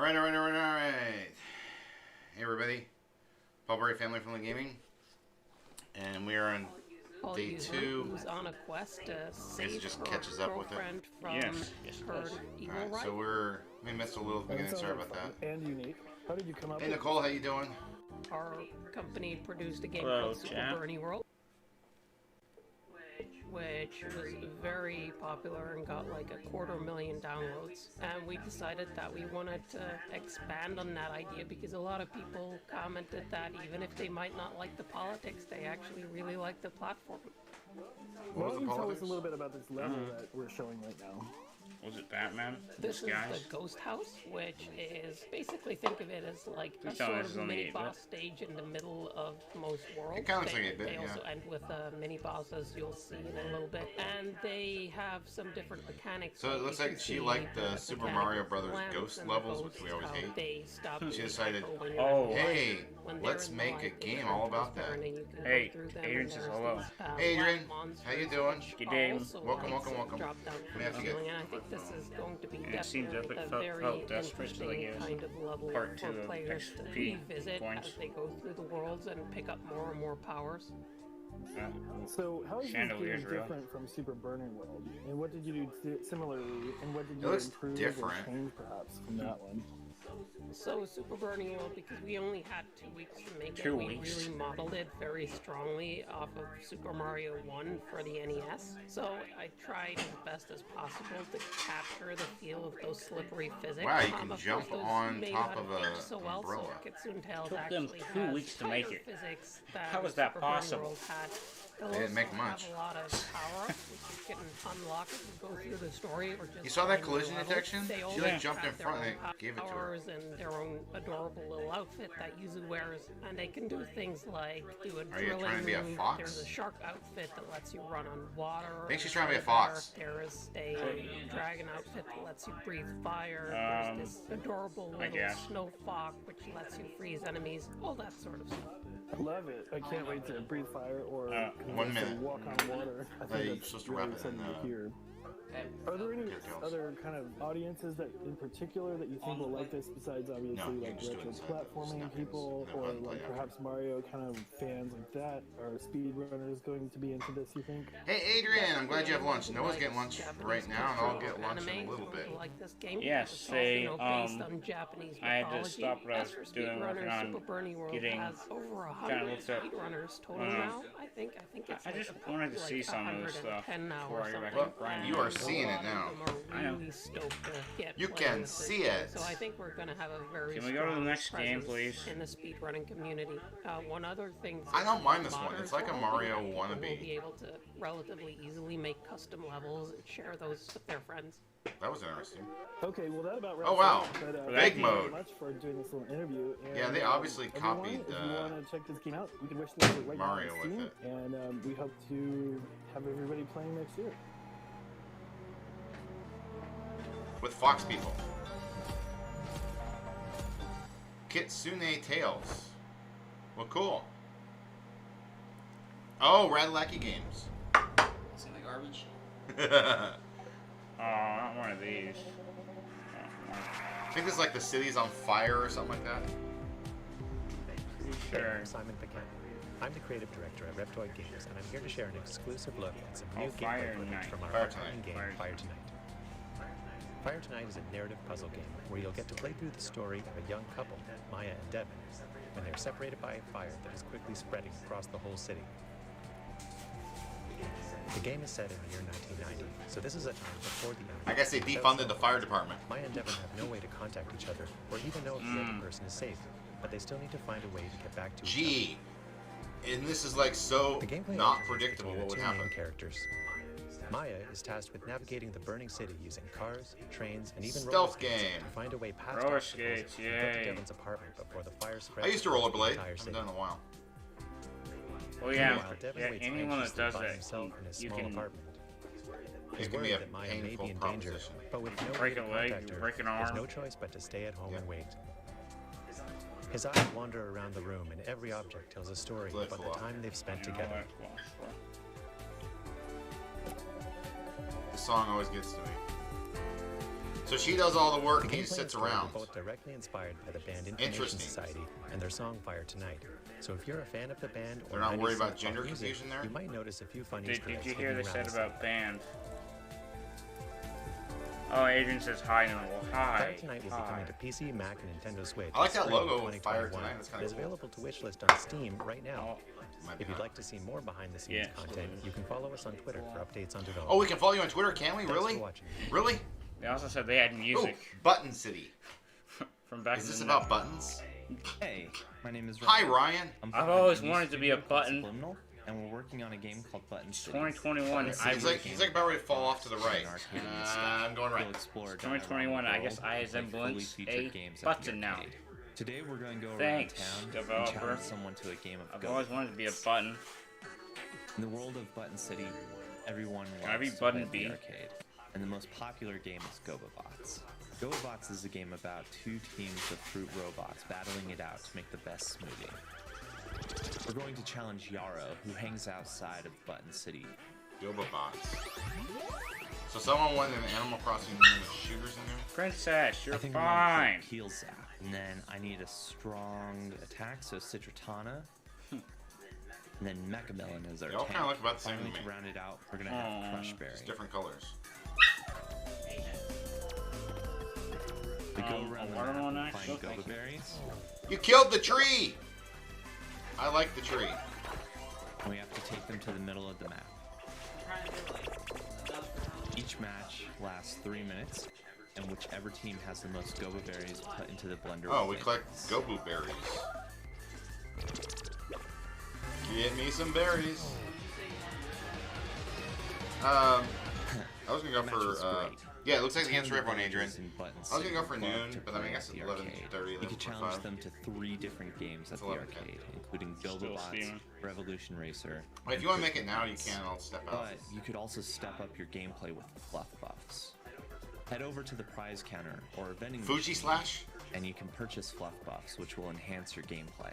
Alright. Hey everybody, Paul Berry, Family Friendly Gaming, and we are on day 2. Who's on a quest to save just her catches up with it. girlfriend from her evil Alright, right. so we missed a little at the beginning. Sorry about that. And unique. How did you come up Hey with Nicole, how you doing? Our company produced a game Hello, called Super Jack. Bernie World, which was very popular and got like 250,000 downloads. And we decided that we wanted to expand on that idea because a lot of people commented that even if they might not like the politics, they actually really like the platform. What was Why the don't you tell politics? us a little bit about this level that we're showing right now? Was it Batman? This is Disguise? the Ghost House, which is basically, think of it as like a Please tell me sort this is of only mini 8-bit. boss stage in the middle of most worlds. It kinda looks They- like 8-bit, They also yeah. end with mini bosses you'll see in a little bit, and they have some different mechanics. So it looks You like can she see liked the Super mechanic Mario with Brothers lamps ghost and levels, ghosts, which we always how hate. They stop She being decided, hyper when you're Oh. in the Hey, light. When let's they're in the make a light, they game turn all about transparent that. and you can go Hey, through them, Adrian and says there's hello. these, Hey, black Adrian. monsters How you doing? which Good day. also Welcome, lights welcome, welcome. drop down from We have the to get- ceiling, and I think this is going to be And it seems definitely epic a felt very desperate, so they interesting gave us kind of level part for 2 of players to XP revisit points. as they go through the worlds and pick up more and more powers. So how is this game Chandelier's real. different from Super Burning World? And what did you do similarly? And what did It you looks improve different. or change perhaps from that one? So Super Burning World, because we only had 2 weeks to make it, 2 we weeks. really modeled it very strongly off of Super Mario 1 for the NES. So I tried as best as possible to capture the feel of those slippery physics. Wow, you can Of jump course, those on may top not of have a aged so well, umbrella. So Kitsune Tales Took them actually 2 has weeks to make tighter it. Physics that How is that Super Burning possible? World had. Those They didn't make have much. a lot of power-ups which you can unlock as you go through the story, or just You saw that find new collision levels. detection? They She, also like, jumped in have their front and own they gave it to her. powers and their own adorable little outfit that Yuzu wears, and they can do things like do a Are you drilling trying to be a move. fox? There's a shark outfit that lets you run on water. I think she's and trying to be a fly fox. there. There is a dragon outfit that lets you breathe fire. There's this adorable little guess. snow fox which lets you freeze enemies. All that sort of stuff. I love it. I can't wait to breathe fire or 1 minute. walk on water. I Hey, think you're that's supposed to really wrap it in, exciting to hear. Are there any other kind of audiences that, in particular, that you think will like this besides obviously No, you like just do it retro inside. platforming Snap people, it. or Play like it. perhaps Mario kind of fans like that? Are speedrunners going to be into this? You think? Hey Adrian, I'm glad you have lunch. Noah's getting lunch right now, and I'll get lunch in a little bit. Like this game, Yes, it's they, also, based on Japanese I had to mythology. stop what I As was for doing, speedrunners, working on Super Bernie World getting has over kinda 100 looked up, speedrunners total now. I think it's I just like wanted to like see some of this stuff 110 now before or I go back something. and grind. you are And a seeing lot it now. of them are I know. really stoked to get You playing can with this see game. it. So I think we're going to have a very Can we go to the strong next game, presence please? in the speedrunning community. One other thing. I don't mind this one. modders It's like a will Mario be wannabe. able to relatively easily make custom levels and share those with their friends. That was interesting. Okay, well that about wraps Oh, wow. it up. But, Big thank you mode. very much for doing this little interview. And, Yeah, they obviously everyone, copied, if you want to check this game out, you can wish list it right Mario now with on Steam, it. and we hope to have everybody playing next year. With Fox people. Kitsune Tales. Well, cool. Oh, Rad Lackey Games. It's in the garbage. Oh, not one of these. I think this is like the city's on fire or something like that. Pretty Hey, sure. I'm Simon Pecan. I'm the creative director at Reptoid Games, and I'm here to share an exclusive look at some new Fire gameplay footage Tonight. from our Fire upcoming Tonight. game, Fire Fire Tonight. Fire Tonight is a narrative puzzle game where you'll get to play through the story of a young couple, Maya and Devin, when they're separated by a fire that is quickly spreading across the whole city. The game is set in the year 1990, so this is a time before the internet. I guess they defunded the fire department. Maya and Devin have no way to contact each other or even know if the other person is safe, but they still need to find a way to get back to each other. Gee. And this is like so The gameplay not alternates predictable between what would the two happen. main characters. Maya is tasked with navigating the burning city using cars, trains, and even roller Stealth skates game. to find a way past Roller obstacles skates, and get to yay. Devin's apartment before the fire spreads I used to across the rollerblade. entire I haven't city. done it in a while. Oh yeah, Meanwhile, Devin yeah. waits Anyone that anxiously does by that, himself in his you small can apartment. It's He's gonna be worried a that Maya may painful be in danger, proposition. but with no way break to a leg, contact her, break an there's arm. no choice but to stay at home Yeah. and wait. His eyes wander around the room, and every object tells a story It's like about full the on. time they've spent You know together. what? The song always gets to me. So she does all the work The and he just gameplay sits and story around. were both directly inspired by the band Information Interesting. Society and their song Fire Tonight. So if you're a fan of the band or They're not 90s worried about synth-pop gender music, confusion there? you might notice a few funny Did Easter eggs you hear hidden they around said the about band? Oh, Adrian says hi, no, well, hi. Fire Tonight will be hi. coming to PC, Mac, and Nintendo Switch. I like that in spring of logo, Fire 2021. Tonight, that's kinda It is cool. available to wishlist on Steam right now. Might be If you'd hot. like to see more behind-the-scenes Yeah. content, you can follow us on Twitter for updates on development. Oh, we can follow you on Twitter, can we? Thanks Really? for watching. Really? They also said they had Ooh, music Button City. from back Is in this the about buttons? Hey, my name is Hi, Ryan. Ryan. I'm I've from always indie wanted to be a studio called button. Subliminal, and we're working on a game called Button City. 2021. He's like about ready to fall off to the right. Arcade and I'm going right. You'll explore 2021, I guess I like fully resemblance featured a games at the button now. arcade. Today we're going to go Thanks, around town developer. and challenge someone to a game of I've Go. always wanted to be a button. In the world of Button City, everyone Can I be loves to Button play at the B? arcade, and the most popular game is GoBots. GoBots is a game about two teams of fruit robots battling it out to make the best smoothie. We're going to challenge Yarrow, who hangs outside of Button City. Bots. So someone wanted an Animal Crossing with shooters in there? Princess, you're I think fine. Heel Zap. And then I need a strong attack, so Citrotana. And then Mechamelon is our They all tank. kinda look about the same to Finally, me. to round it out, we're gonna have Crush Berry. Just different colors. We go around the watermelon map and axe? find No, thank Goba you. berries. You killed the tree! I like the tree. And we have to take them to the middle of the map. Each match lasts 3 minutes, and whichever team has the most Goba berries put into the blender. Oh, will we win. collect Gobu berries. Get me some berries. I was gonna go The match was for, great. yeah, it looks like the game's for everyone, Villagers Adrian. in Button I was gonna go City for love noon, to but then I play guess at the 11:30, arcade. You could challenge 11:45. them to 3 different games at It's the 11:10. arcade, including Still GoBots, steaming. Revolution Racer. If you want to make it now, you can. I'll step out. But you could also step up your gameplay with fluff buffs. Head over to the prize counter or vending Fuji machine, Slash? and you can purchase fluff buffs, which will enhance your gameplay.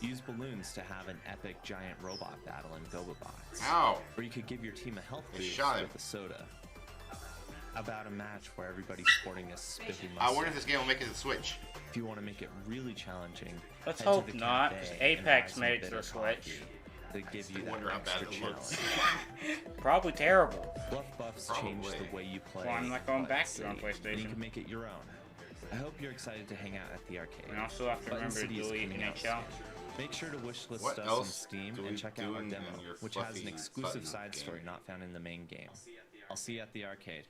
Use balloons to have an epic giant robot battle in GoBots. Ow! Or you could give your team a health They boost shot him. with a soda. How about a match where everybody's sporting a spiffy I mustache? wonder if this game will make it to Switch. If you want to make it really challenging, Let's head to hope the not, cafe 'cause and Apex buy some made it to bitter the Switch. coffee. They give you I that wonder how bad extra it looks. challenge. Probably terrible. Fluff buffs change Probably. the way you play. Well, I'm not going Button back to it on City, and you PlayStation. can make it your own. I hope you're excited to hang out at the arcade. And also have to Button remember to City is delete coming out NHL. soon. Make sure to wishlist What us on else Steam do we and check do out our in demo, your which has fluffy an exclusive button side game? story not found in the main game. I'll see you at the arcade.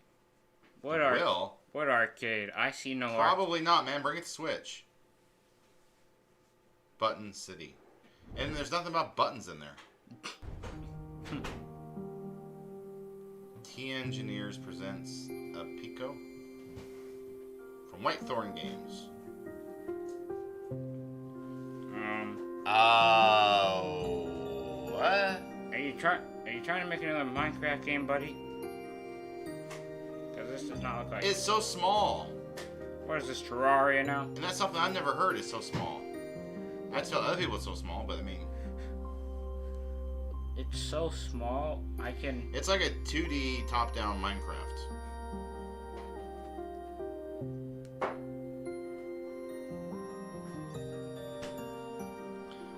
What arcade? I see no arcade. Probably not, man. Bring it to Switch. Button City. And there's nothing about buttons in there. T Engineers presents a Pico from Whitethorn Games. Oh, what? Are you trying to make another Minecraft game, buddy? Because this does not look like. It's so small. What is this, Terraria now? And that's something I've never heard is so small. I tell other people it's so small, but I mean, It's so small. I can. it's like a 2D top-down Minecraft.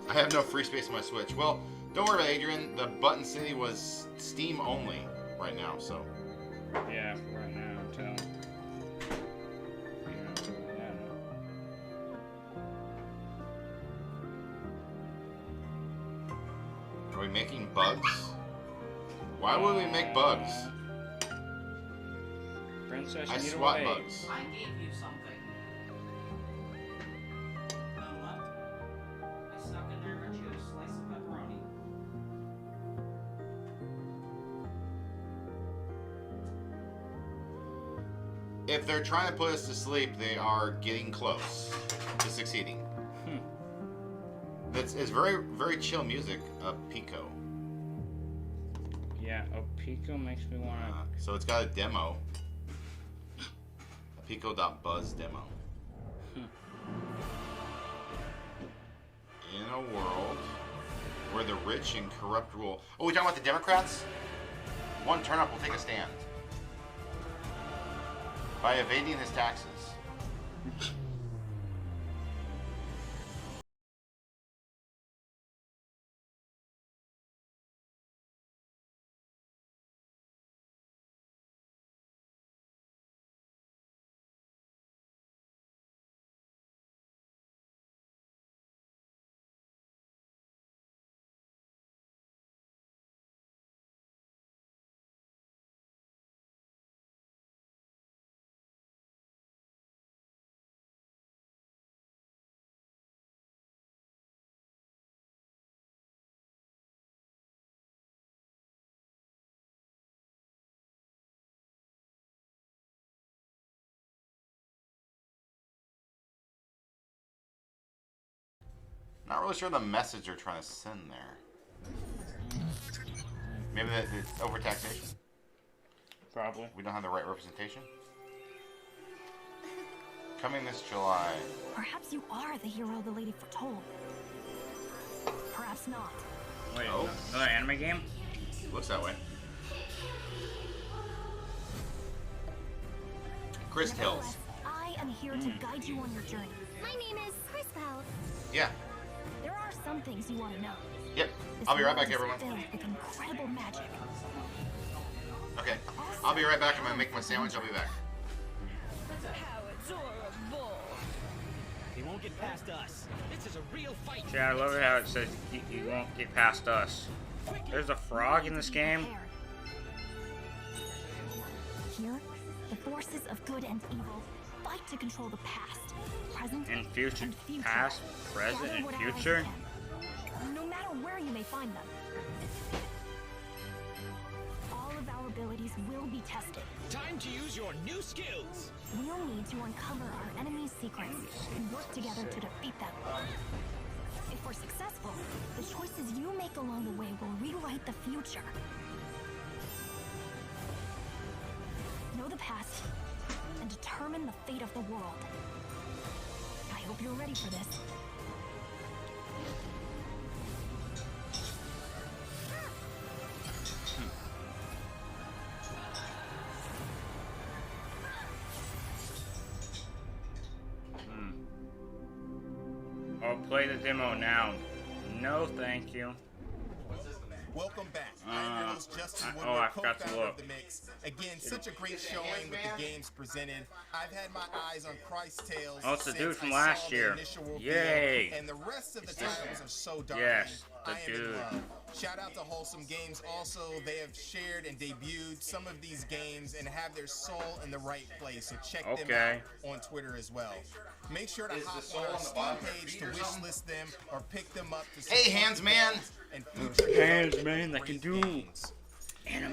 I have no free space on my Switch. Well, don't worry about it, Adrian. The Button City was Steam only right now, so. Yeah, right now until. Yeah. Are we making bugs? Why would we make bugs? Princess, I you need swat a way. bugs. I gave you something. What? I stuck in there a juice, slice of pepperoni. If they're trying to put us to sleep, they are getting close to succeeding. It's very, very chill music, Pico. Yeah, Pico makes me wanna. So it's got a demo. A Pico.buzz demo. In a world where the rich and corrupt rule. Oh, we talking about the Democrats? One turn up will take a stand. by evading his taxes. Not really sure the message they're trying to send there. Maybe that it's overtaxation. Probably. We don't have the right representation. Coming this July. Perhaps you are the hero the lady foretold. Perhaps not. Wait, Oh. another anime game? Looks that way. Chris Hills. I am here to guide you on your journey. My name is Crispel. Yeah. There are some things you want to know. Yep. This I'll be right world back, is everyone. filled with incredible magic. Okay. I'll be right back. I'm gonna make my sandwich. I'll be back. How adorable! They won't get past us. This is a real fight. Yeah, I love how it says you won't get past us. There's a frog in this game. Here, the forces of good and evil fight to control the past, present, And future. and future. Past, present, Gather and what allies future. you can, no matter where you may find them. All of our abilities will be tested. Time to use your new skills. We'll need to uncover our enemy's secrets and work together to defeat them. If we're successful, the choices you make along the way will rewrite the future. Know the past and determine the fate of the world. I hope you're ready for this. I'll play the demo now. No, thank you. Welcome back. I'm your host, Justin I Woodward, forgot to co-founder look. of The Mix. Again, such a great showing with the games presented. I've had my eyes on Christ's Tales. Oh, it's the since dude from I last saw the year. initial reveal, Yay. And the rest of the titles are so dark. Yes, the I am dude. in love. Shout out to Wholesome Games. Also, they have shared and debuted some of these games and have their soul in the right place. So check them out on Twitter as well. Make sure to hop on our Steam page to wishlist them or pick them up to Hey, Hands Man. and future Hands Man that can do games. anime.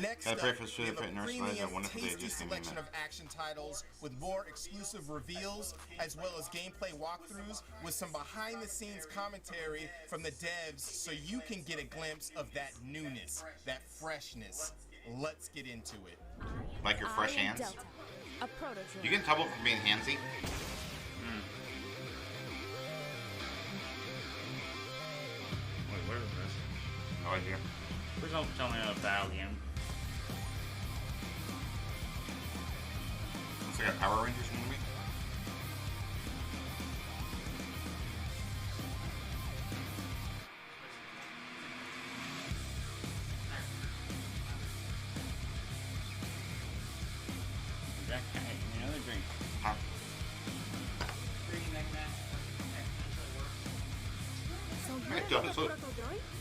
Next Can I up, pray for the we have a Fit Nurse Lives? premium, I wonder if they tasty just gave me selection that. of action titles with more exclusive reveals, as well as gameplay walkthroughs with some behind-the-scenes commentary from the devs, so you can get a glimpse of that newness, that freshness. Let's get into it. Like your fresh hands. A prototype. You get in trouble for being handsy. Wait, what is this? No idea. Please don't tell me about battle game. It's like a Power Rangers movie. Jack, hey, give me another drink. Huh? It does look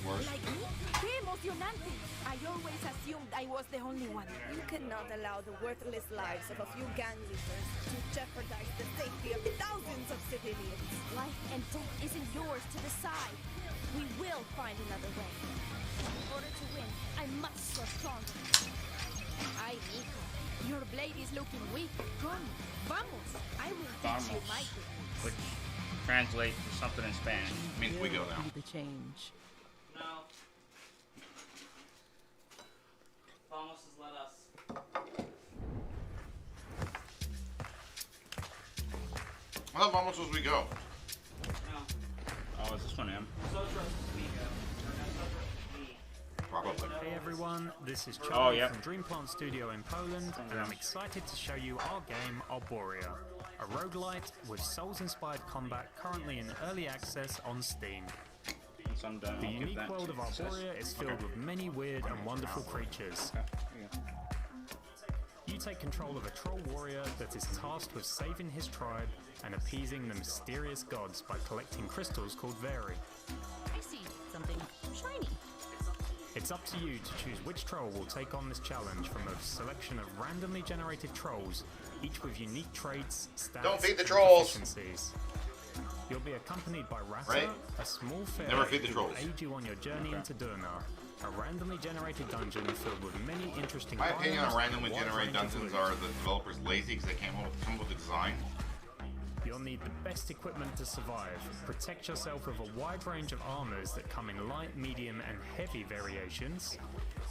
worse. Like me? ¡Qué emocionante! I always assumed I was the only one. You cannot allow the worthless lives of a few gang leaders to jeopardize the safety of thousands of civilians. Life and death isn't yours to decide. We will find another way. In order to win, I must grow stronger. Ay, mija, your blade is looking weak. Come, vamos. I will teach you Vamos. my technique. Which translates to something in Spanish. Means we go now. The change. No. Vamos has let us. I thought Vamos was we go. No. Oh, is this one him? So trust me, go. Or no, so trust me. Probably. Hey everyone, this is Charlie from Dreamplant Studio in Poland, and I'm excited to show you our game Arborea, a roguelite with Souls-inspired combat currently in early access on Steam. The unique world of Arborea is filled with many weird and wonderful creatures. You take control of a troll warrior that is tasked with saving his tribe and appeasing the mysterious gods by collecting crystals called Veri. I see something shiny. It's up to you to choose which troll will take on this challenge from a selection of randomly generated trolls, each with unique traits, stats, Don't feed the and trolls! proficiencies. You'll be accompanied by Rata, Right? a small fairy Never feed the who trolls. will aid you on your journey into Durnar, a randomly generated dungeon filled with many interesting My opinion on biomes randomly and a wide generated range of dungeons loot. are the developers lazy because they can't come up with a design. You'll need the best equipment to survive. Protect yourself with a wide range of armors that come in light, medium, and heavy variations.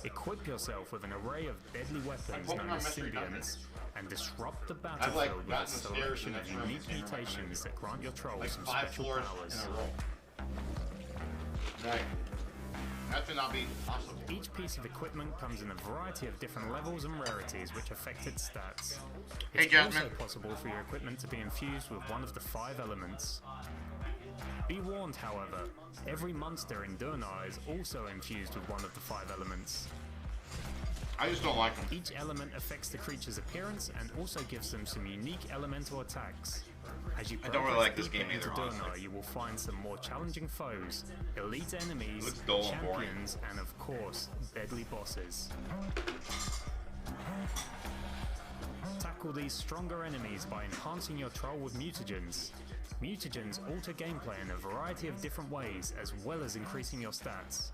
Equip yourself with an array of deadly weapons known as symbionts, and disrupt the battlefield with a selection of unique mutations that grant your trolls some special powers. Right. That should not be possible. Each piece of equipment comes in a variety of different levels and rarities which affect its stats. Hey, It's Jasmine. also possible for your equipment to be infused with one of the 5 elements. Be warned, however, every monster in Durnar is also infused with one of the 5 elements. I just don't like them. Each element affects the creature's appearance and also gives them some unique elemental attacks. As you I don't really progress like this deeper game either, into Durnar, honestly. you will find some more challenging foes, elite enemies, looks dull and boring. champions, and of course, deadly bosses. Tackle these stronger enemies by enhancing your troll with mutagens. Mutagens alter gameplay in a variety of different ways, as well as increasing your stats.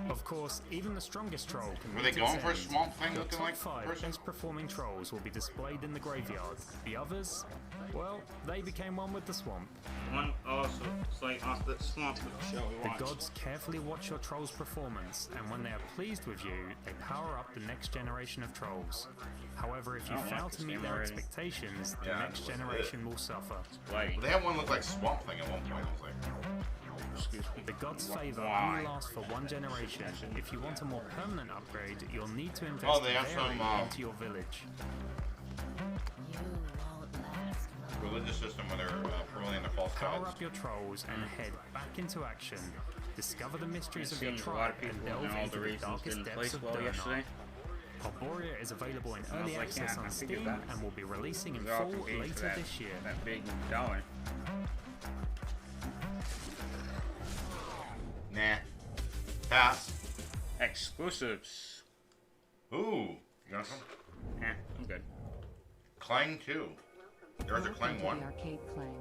Of course, even the strongest troll can Were meet they its going for a end. swamp thing Your looking top like 5 person? best performing trolls will be displayed in the graveyard. The others, well, they became one with the swamp. One also, it's like off the swamp show we The watched. gods carefully watch your troll's performance, and when they are pleased with you, they power up the next generation of trolls. However, if you I don't like fail this to meet game their already. expectations, the Yeah, next it was generation will suffer. Well, they had one look like Swamp Thing at one point. I was like, The gods' favor Why? only lasts for one generation. If you want a more permanent upgrade, you'll need to invest Oh, they have very some, into your village. religious system where they're promoting the false Power gods. up your trolls and head back into action. Discover the mysteries It of your seems a lot tribe of people and delve and all into the the reasons darkest didn't depths place of well Durnar. yesterday. Arborea is available in And I was early like, access yeah, on I figured Steam that. and will be releasing in They're all full competing for later that- this year. That big dollar. Nah. Pass. Exclusives. Ooh. You got some? Eh, I'm good. Clang 2. There's a Clang 1. Arcade Clang.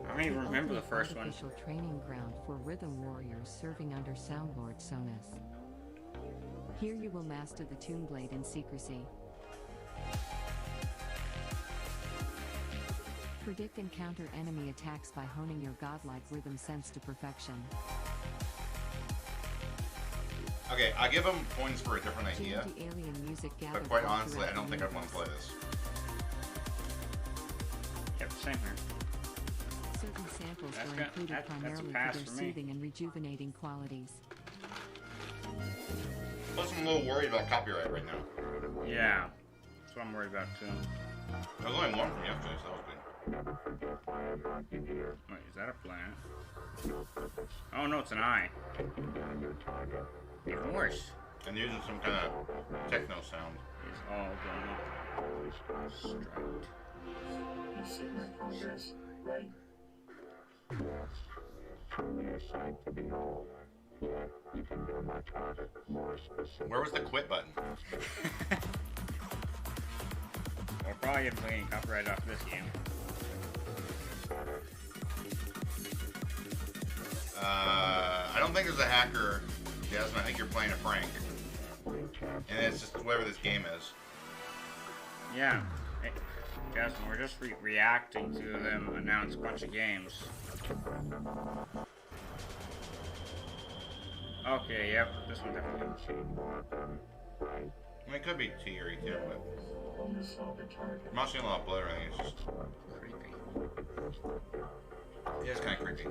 I don't even remember the first one. Artificial training ground for rhythm warriors serving under Soundlord Sonus. Here you will master the Toon Blade in secrecy. Predict and counter enemy attacks by honing your godlike rhythm sense to perfection. Okay, I give them points for a different idea. Jam the alien music But gathered quite all honestly, I throughout don't the think I'd want to play this. Yep, same here. Certain samples That's were got- included that's a primarily pass for their for me. soothing and rejuvenating qualities. Plus, I'm a little worried about copyright right now. Yeah. That's what I'm worried about too. There's only one from yesterday, so that was good. Wait, is that a planet? Oh no, it's an eye. Even worse. And using some kind of techno sound. It's all going up. Striped. Where was the quit button? We'll probably get playing copyright off this game. I don't think there's a hacker, Jasmine. I think you're playing a prank. And it's just whoever this game is. Yeah. Hey, Jasmine, we're just reacting to them announce a bunch of games. Okay, yep, this one definitely. I mean, it could be T or E2, but I'm not seeing a lot of blood or anything. It's just creepy. Yeah, it's kind of creepy.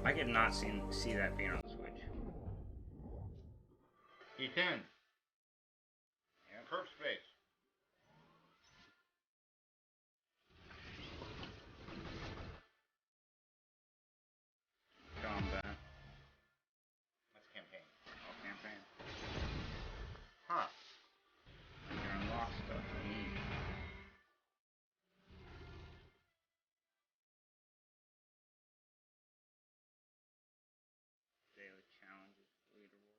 I could not see that being on the Switch. E10. Yeah, curve space. Combat. That's campaign. Oh, campaign. Huh. You unlock stuff. Neat. Daily challenges, leaderboard.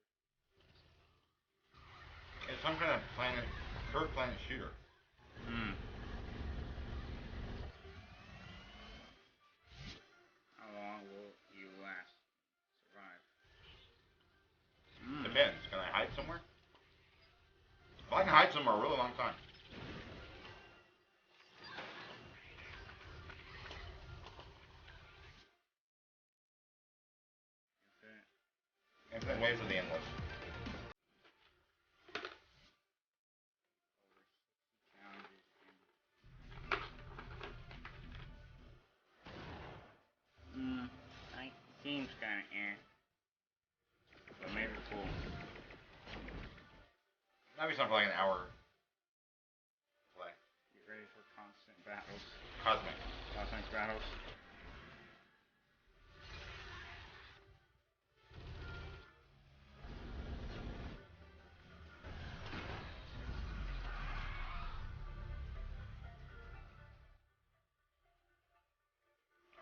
It's some kind of planet, third planet shooter. Hmm. How long will you last? Survive? Depends. Can I hide somewhere? Well, I can hide somewhere a really long time. Infinite waves of the endless. Seems kind of but maybe cool. Maybe something like an hour play. Get ready for constant battles. Cosmic battles.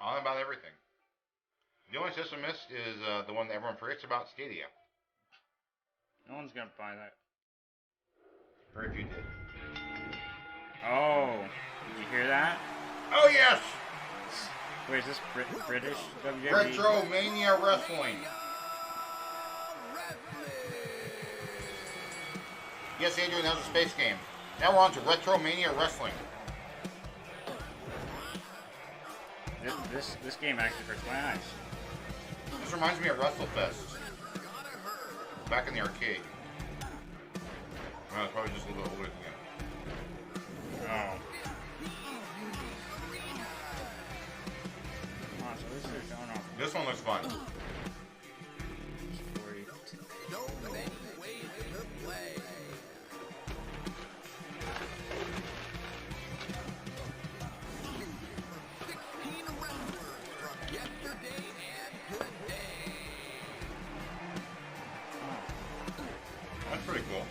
All about everything. The only system missed is the one that everyone forgets about, Stadia. No one's gonna buy that. Very few did. Oh, did you hear that? Oh yes! Wait, is this British WWE? Retro Mania Wrestling. Yes, Adrian, that was a space game. Now we're on to Retro Mania Wrestling. This game actually hurts my eyes. This reminds me of WrestleFest. Back in the arcade. Well, it's probably just a little bit older than you. Oh. So this is going off. This one looks fun. That's pretty cool.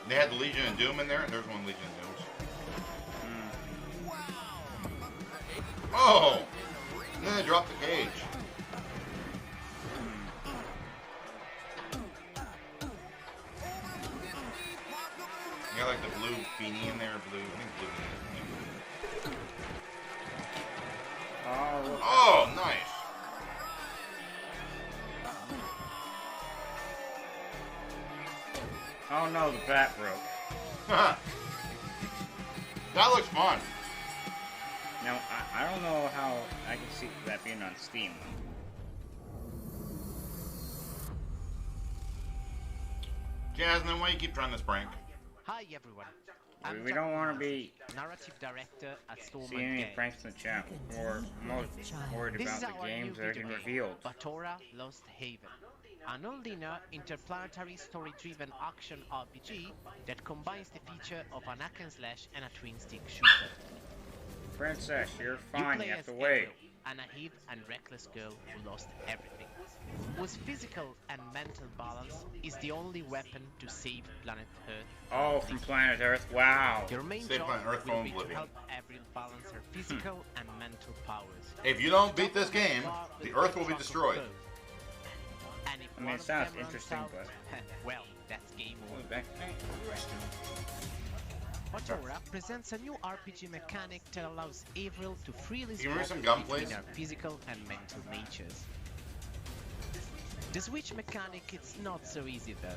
They had the Legion of Doom in there. There's one Legion of Dooms. Oh! And then they dropped the cage. You got like the blue beanie in there. Blue. I think blue beanie. Oh, nice. Oh no, the bat broke. That looks fun. Now, I don't know how I can see that being on Steam. Jasmine, why do you keep trying this prank? Hi everyone. We don't want to be narrative director at Stormont seeing any Games. pranks in the chat. We're most worried This about is the our games new that are video getting game, revealed. Batora Lost Haven, an all-linear interplanetary story-driven action RPG that combines the feature of an hack and slash and a twin-stick shooter. Princess, you're You fine. play You have as to wait. April, a naive and reckless girl who lost everything. Whose physical and mental balance is the only weapon to save planet Earth. Oh, from planet Earth. Wow. Your main Save job planet Earth will from be to oblivion. help April balance her physical and mental powers. If you don't beat this game, the Earth will be destroyed. And if I mean, one it of sounds them runs interesting, out, but well, that's game over. back. Batora presents a new RPG mechanic that allows Avril to freely Can you remove swap some gum, between please? her physical and mental natures. The switch mechanic is not so easy though.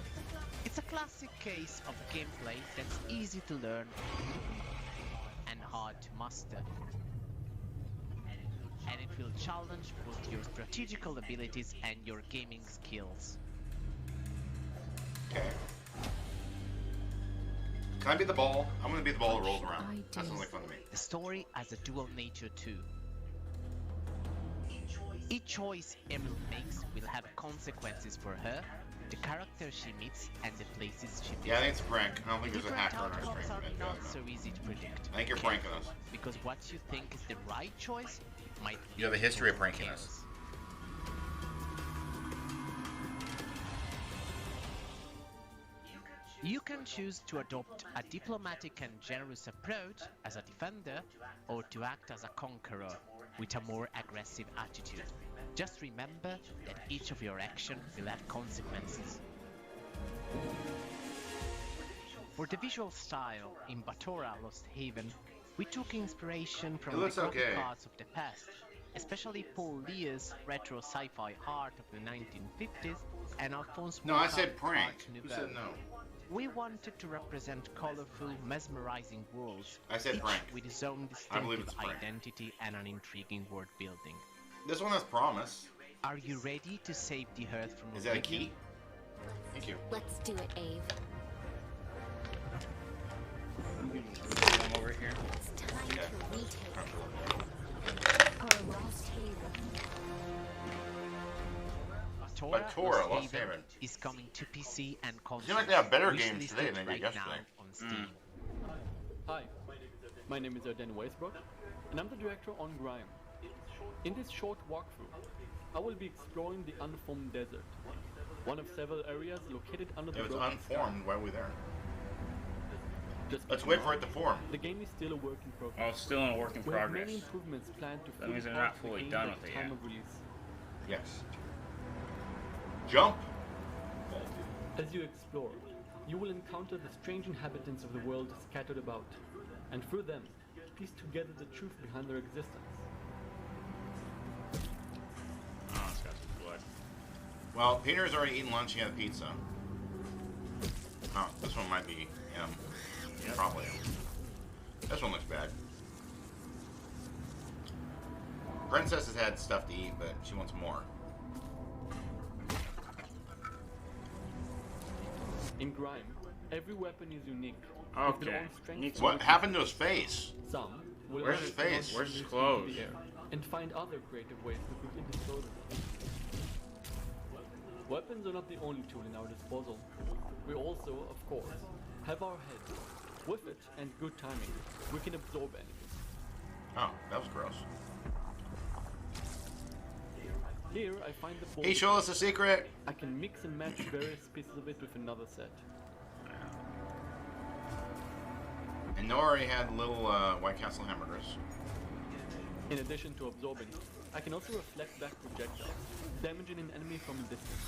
It's a classic case of gameplay that's easy to learn and hard to master. And it will challenge both your strategical abilities and your gaming skills. Okay. Can I be the ball? I'm gonna be the ball that rolls around. That sounds like fun to me. The story has a dual nature too. Each choice Emerald makes will have consequences for her, the character she meets, and the places she visits. Yeah, I think it's a prank. I don't think there's a Different hacker on our outcomes stream. are not so easy to predict. I think you're pranking us. Because what you think is the right choice might be You have a history of pranking us. You can choose to adopt a diplomatic and generous approach as a defender, or to act as a conqueror with a more aggressive attitude. Just remember that each of your actions will have consequences. For the visual style in Batora Lost Haven, we took inspiration from the graphic arts of the past, especially Paul Lear's retro sci-fi art of the 1950s and Alphonse No, I Murat's said prank. Art Who Nouveau. said no? We wanted to represent colorful, mesmerizing worlds, I said each prank. with its own I believe distinctive it's prank. identity and an intriguing world building. This one has promise. Are you ready to save the Earth from Is that a oblivion? key? Thank you. Let's do it, Ave. Come over here. It's time Yeah. to retake our lost haven. Batora Lost Haven is coming to PC and console. Seems like they have better Wish games listed today than they right did yesterday. now on Steam. Hi, my name is Erden Weisbrook, and I'm the director on Grime. In this short walkthrough, I will be exploring the Unformed Desert, one of several areas located under the If it's broken sky. unformed, why are we there? Just Let's keep wait in for it mind, to form. The game is still a work in progress. Oh, it's still in a work in We have progress. many improvements planned to That means they're fully not polish the fully game done at with the it time yet. of release. Yes. Jump! As you explore, you will encounter the strange inhabitants of the world scattered about, and through them, piece together the truth behind their existence. Oh, it's got some blood. Well, Peter's already eaten lunch. He had pizza. Oh, this one might be him. Yep. Probably him. This one looks bad. Princess has had stuff to eat, but she wants more. In Grime, every weapon is unique. with their Okay. own strengths What and happened to his face? Some will Where's also his face? launch Where's his into clothes? the air and find other creative ways to quickly destroy them. Weapons are not the only tool in our disposal. We also, of course, have our heads. With it and good timing, we can absorb enemies. Oh, that was gross. Here I find the Hey, show us a secret! I can mix and match various pieces of it with another set. And Noah already had little White Castle hamburgers. In addition to absorbing, I can also reflect back projectiles, damaging an enemy from a distance.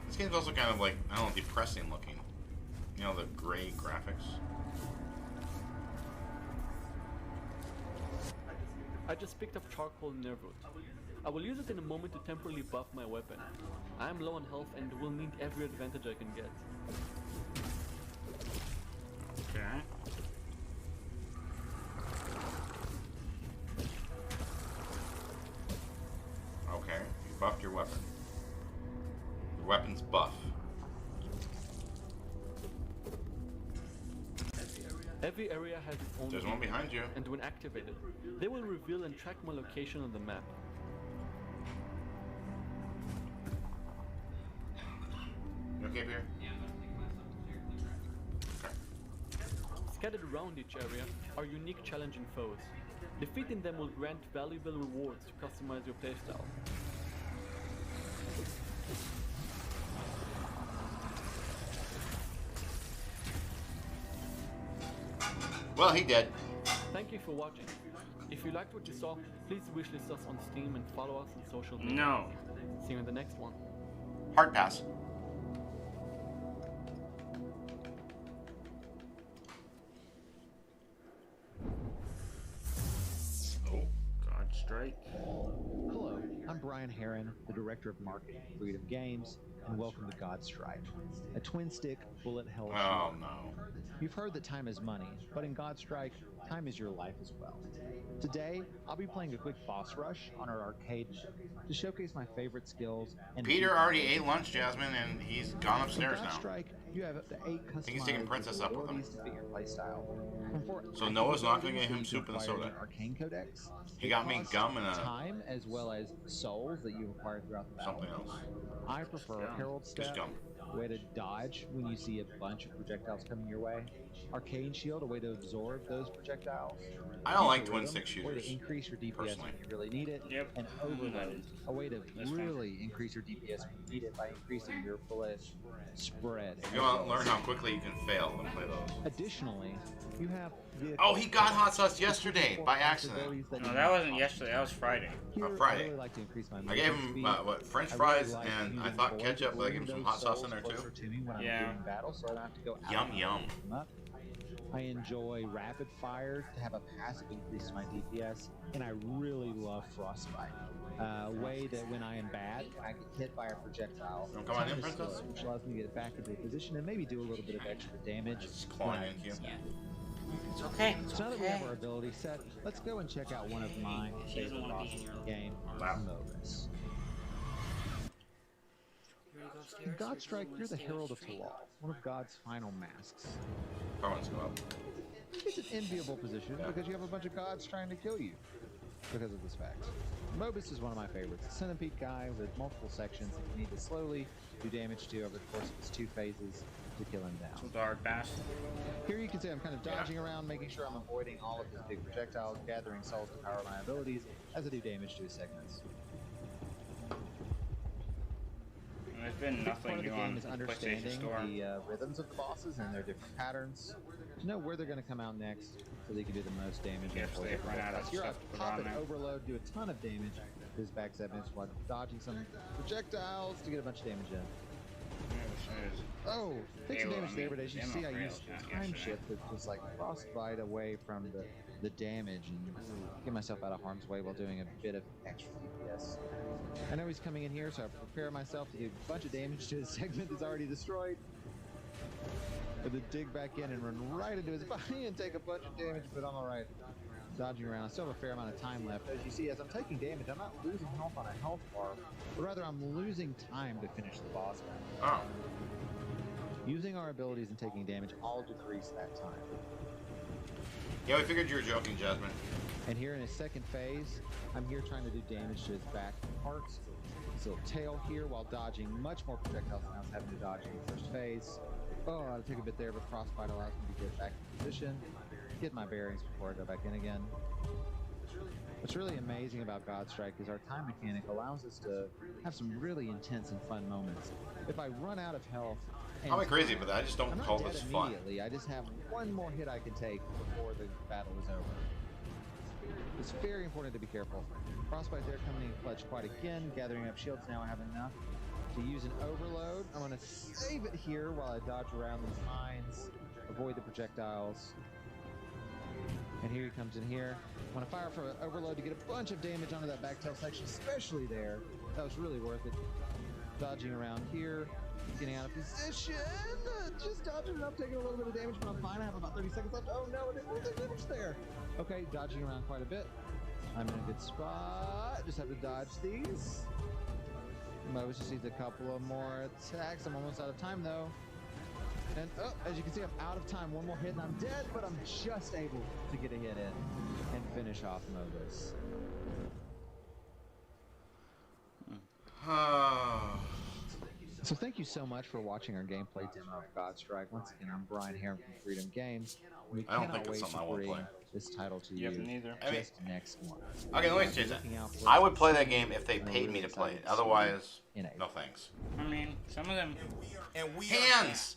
This game's also kind of like, I don't know, depressing looking. You know, the gray graphics. I just picked up charcoal nerve root. I will use it in a moment to temporarily buff my weapon. I am low on health and will need every advantage I can get. Okay. Okay, you buffed your weapon. Your weapon's buff. Every area has its own There's one beacon, behind you. and when activated, they will reveal and track my location on the map. You okay, Pierre? Scattered around each area are unique challenging foes. Defeating them will grant valuable rewards to customize your playstyle. Well, he did. Thank you for watching. If you liked what you saw, please wishlist us on Steam and follow us on social media. No. See you in the next one. Hard pass. Oh, God strike. Hello, I'm Brian Herron, the Director of Marketing at Freedom Games, and welcome to Godstrike, a twin-stick bullet hell shooter. Oh, no. You've heard that time is money, but in Godstrike, time is your life as well. Today, I'll be playing a quick boss rush on our arcade mode to showcase my favorite skills. And Peter already ate lunch, Jasmine, and he's gone upstairs now. Strike, you have up to 8 I think he's taking Princess up with him. to fit your playstyle. So Noah's not going to get him soup and soda. Arcane codex. He got me gum and a time as well as souls that you acquire throughout the battle. something else. I prefer Herald Step. Just gum. A way to dodge when you see a bunch of projectiles coming your way. Arcane Shield, a way to absorb those projectiles. I don't like twin stick shooters. A way to increase your DPS when you really need it. Yep. And Overload, a way to really increase your DPS when you need it by increasing your bullet spread. If you want to learn how quickly you can fail, then play those. Additionally, you have oh, he got hot sauce yesterday by accident. No, that wasn't yesterday. That was Friday. Friday. I really like to increase my I gave him what French fries and I thought ketchup, but I gave him some hot sauce in there too. Yeah. Battle, so I don't have to go yum yum. I enjoy rapid fire to have a passive increase to my DPS, and I really love frostbite. A way that when I am bad, I get hit by a projectile. Come on in, Princess. Which allows me to get back into a position and maybe do a little bit of extra damage. It's clawing into you. It's okay. So now that we have our ability set, let's go and check out one of my favorite bosses in the game, Mogus. In Godstrike, you're the Herald of Talal, one of God's final masks. Power's go up. It's an enviable position because you have a bunch of gods trying to kill you because of this fact. Mogus is one of my favorites. A centipede guy with multiple sections that you need to slowly do damage to over the course of his 2 phases to kill him down. So dark bastard. Here you can see I'm kind of dodging around, making sure I'm avoiding all of his big projectiles, gathering souls to power my abilities as I do damage to his segments. There's been nothing new on is PlayStation understanding Store. the rhythms of the bosses and their different patterns to know where they're going to come out next so they can do the most damage. Yes, they've run out of You're stuff to put pop on and there. overload, do a ton of damage to his back segments while dodging some projectiles to get a bunch of damage in. Oh, take some damage there, but as you see, I used time shift that was like frostbite away from the damage and get myself out of harm's way while doing a bit of extra DPS. I know he's coming in here, so I prepare myself to do a bunch of damage to his segment that's already destroyed. And then dig back in and run right into his body and take a bunch of damage, but I'm alright. Dodging around. I still have a fair amount of time left. As you see, as I'm taking damage, I'm not losing health on a health bar, but rather I'm losing time to finish the boss battle. Oh. Using our abilities and taking damage all decrease that time. Yeah, we figured you were joking, Jasmine. And here in his second phase, I'm here trying to do damage to his back parts. His little tail here while dodging much more projectiles than I was having to dodge in the first phase. Oh, I took a bit there, but frostbite allows me to get back in position, get my bearings before I go back in again. What's really amazing about Godstrike is our time mechanic allows us to have some really intense and fun moments. If I run out of health, I'm crazy, but I just don't call this fun. I just have one more hit I can take before the battle is over. It's very important to be careful. Frostbite there coming in clutch quite again, gathering up shields now I have enough to use an overload. I'm going to save it here while I dodge around these mines, avoid the projectiles. And here he comes in here. I want to fire for an overload to get a bunch of damage onto that back tail section, especially there. That was really worth it. Dodging around here, getting out of position, just dodging up, taking a little bit of damage, but I'm fine. I have about 30 seconds left. Oh no, I didn't lose any damage there. Okay, dodging around quite a bit. I'm in a good spot. Just have to dodge these. Mogus just needs a couple of more attacks. I'm almost out of time though. And oh, as you can see, I'm out of time. One more hit and I'm dead, but I'm just able to get a hit in and finish off Mogus. So thank you so much for watching our gameplay demo of Godstrike. Once again, I'm Brian Heron from Freedom Games. We I don't cannot think it's wait something I to want to bring play. this title to Yep, you neither. just next month. Okay, let me change that. I would play that game if they paid me to play it. Otherwise, no thanks. I mean, some of them. And we Hands!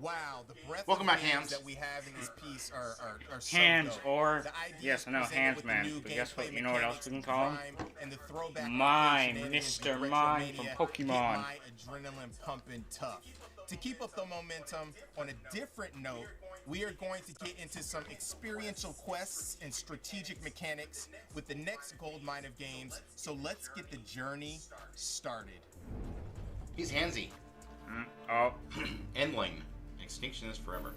Wow, the breadth Welcome of back, games Hands. that we have in this piece are so Hands dope. or The ideas yes, I know presented hands with the man. new But guess what? gameplay You know what else we can call him? mechanics, and the throwback Mine, shenanigans Mr. and Mine from Retromania Pokemon. Get my adrenaline pumping tough. To keep up the momentum, on a different note, we are going to get into some experiential quests and strategic mechanics with the next gold mine of games. So let's get the journey started. He's handsy. Oh. Endling. Extinction is forever.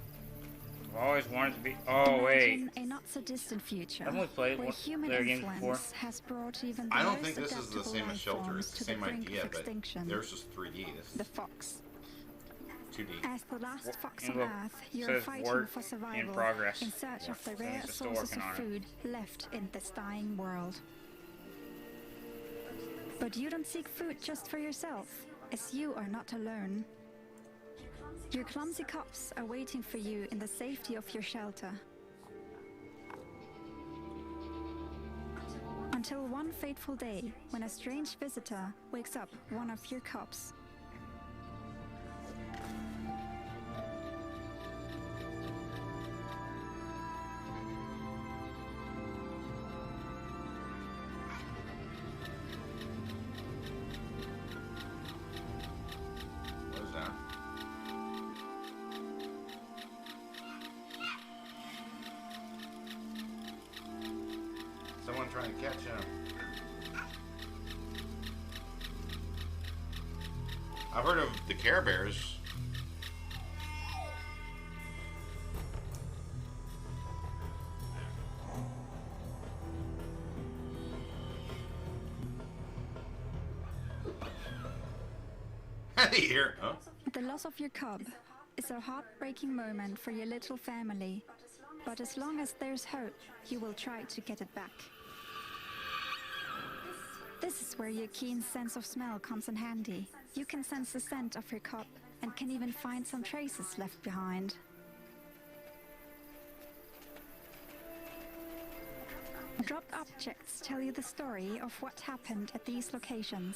I've always wanted to be. Oh wait. Imagine a not so distant future I've only played where one human their games before. influence has brought even the I don't most think this is the adaptable same as life Shelter. forms It's the to same brink idea, of but extinction. theirs is 3D. This The fox. 2D. As the last fox And on look, Earth, it you're says fighting work for in survival progress. in search of the And rare it's still sources working of on it. food left in this dying world. But you don't seek food just for yourself, as you are not alone. Your clumsy cops are waiting for you in the safety of your shelter. Until one fateful day, when a strange visitor wakes up one of your cops. What is that? Someone trying to catch him. I've heard of the Care Bears. Here, huh? The loss of your cub is a heartbreaking moment for your little family. But as long as there's hope, you will try to get it back. This is where your keen sense of smell comes in handy. You can sense the scent of your cub and can even find some traces left behind. Dropped objects tell you the story of what happened at these locations.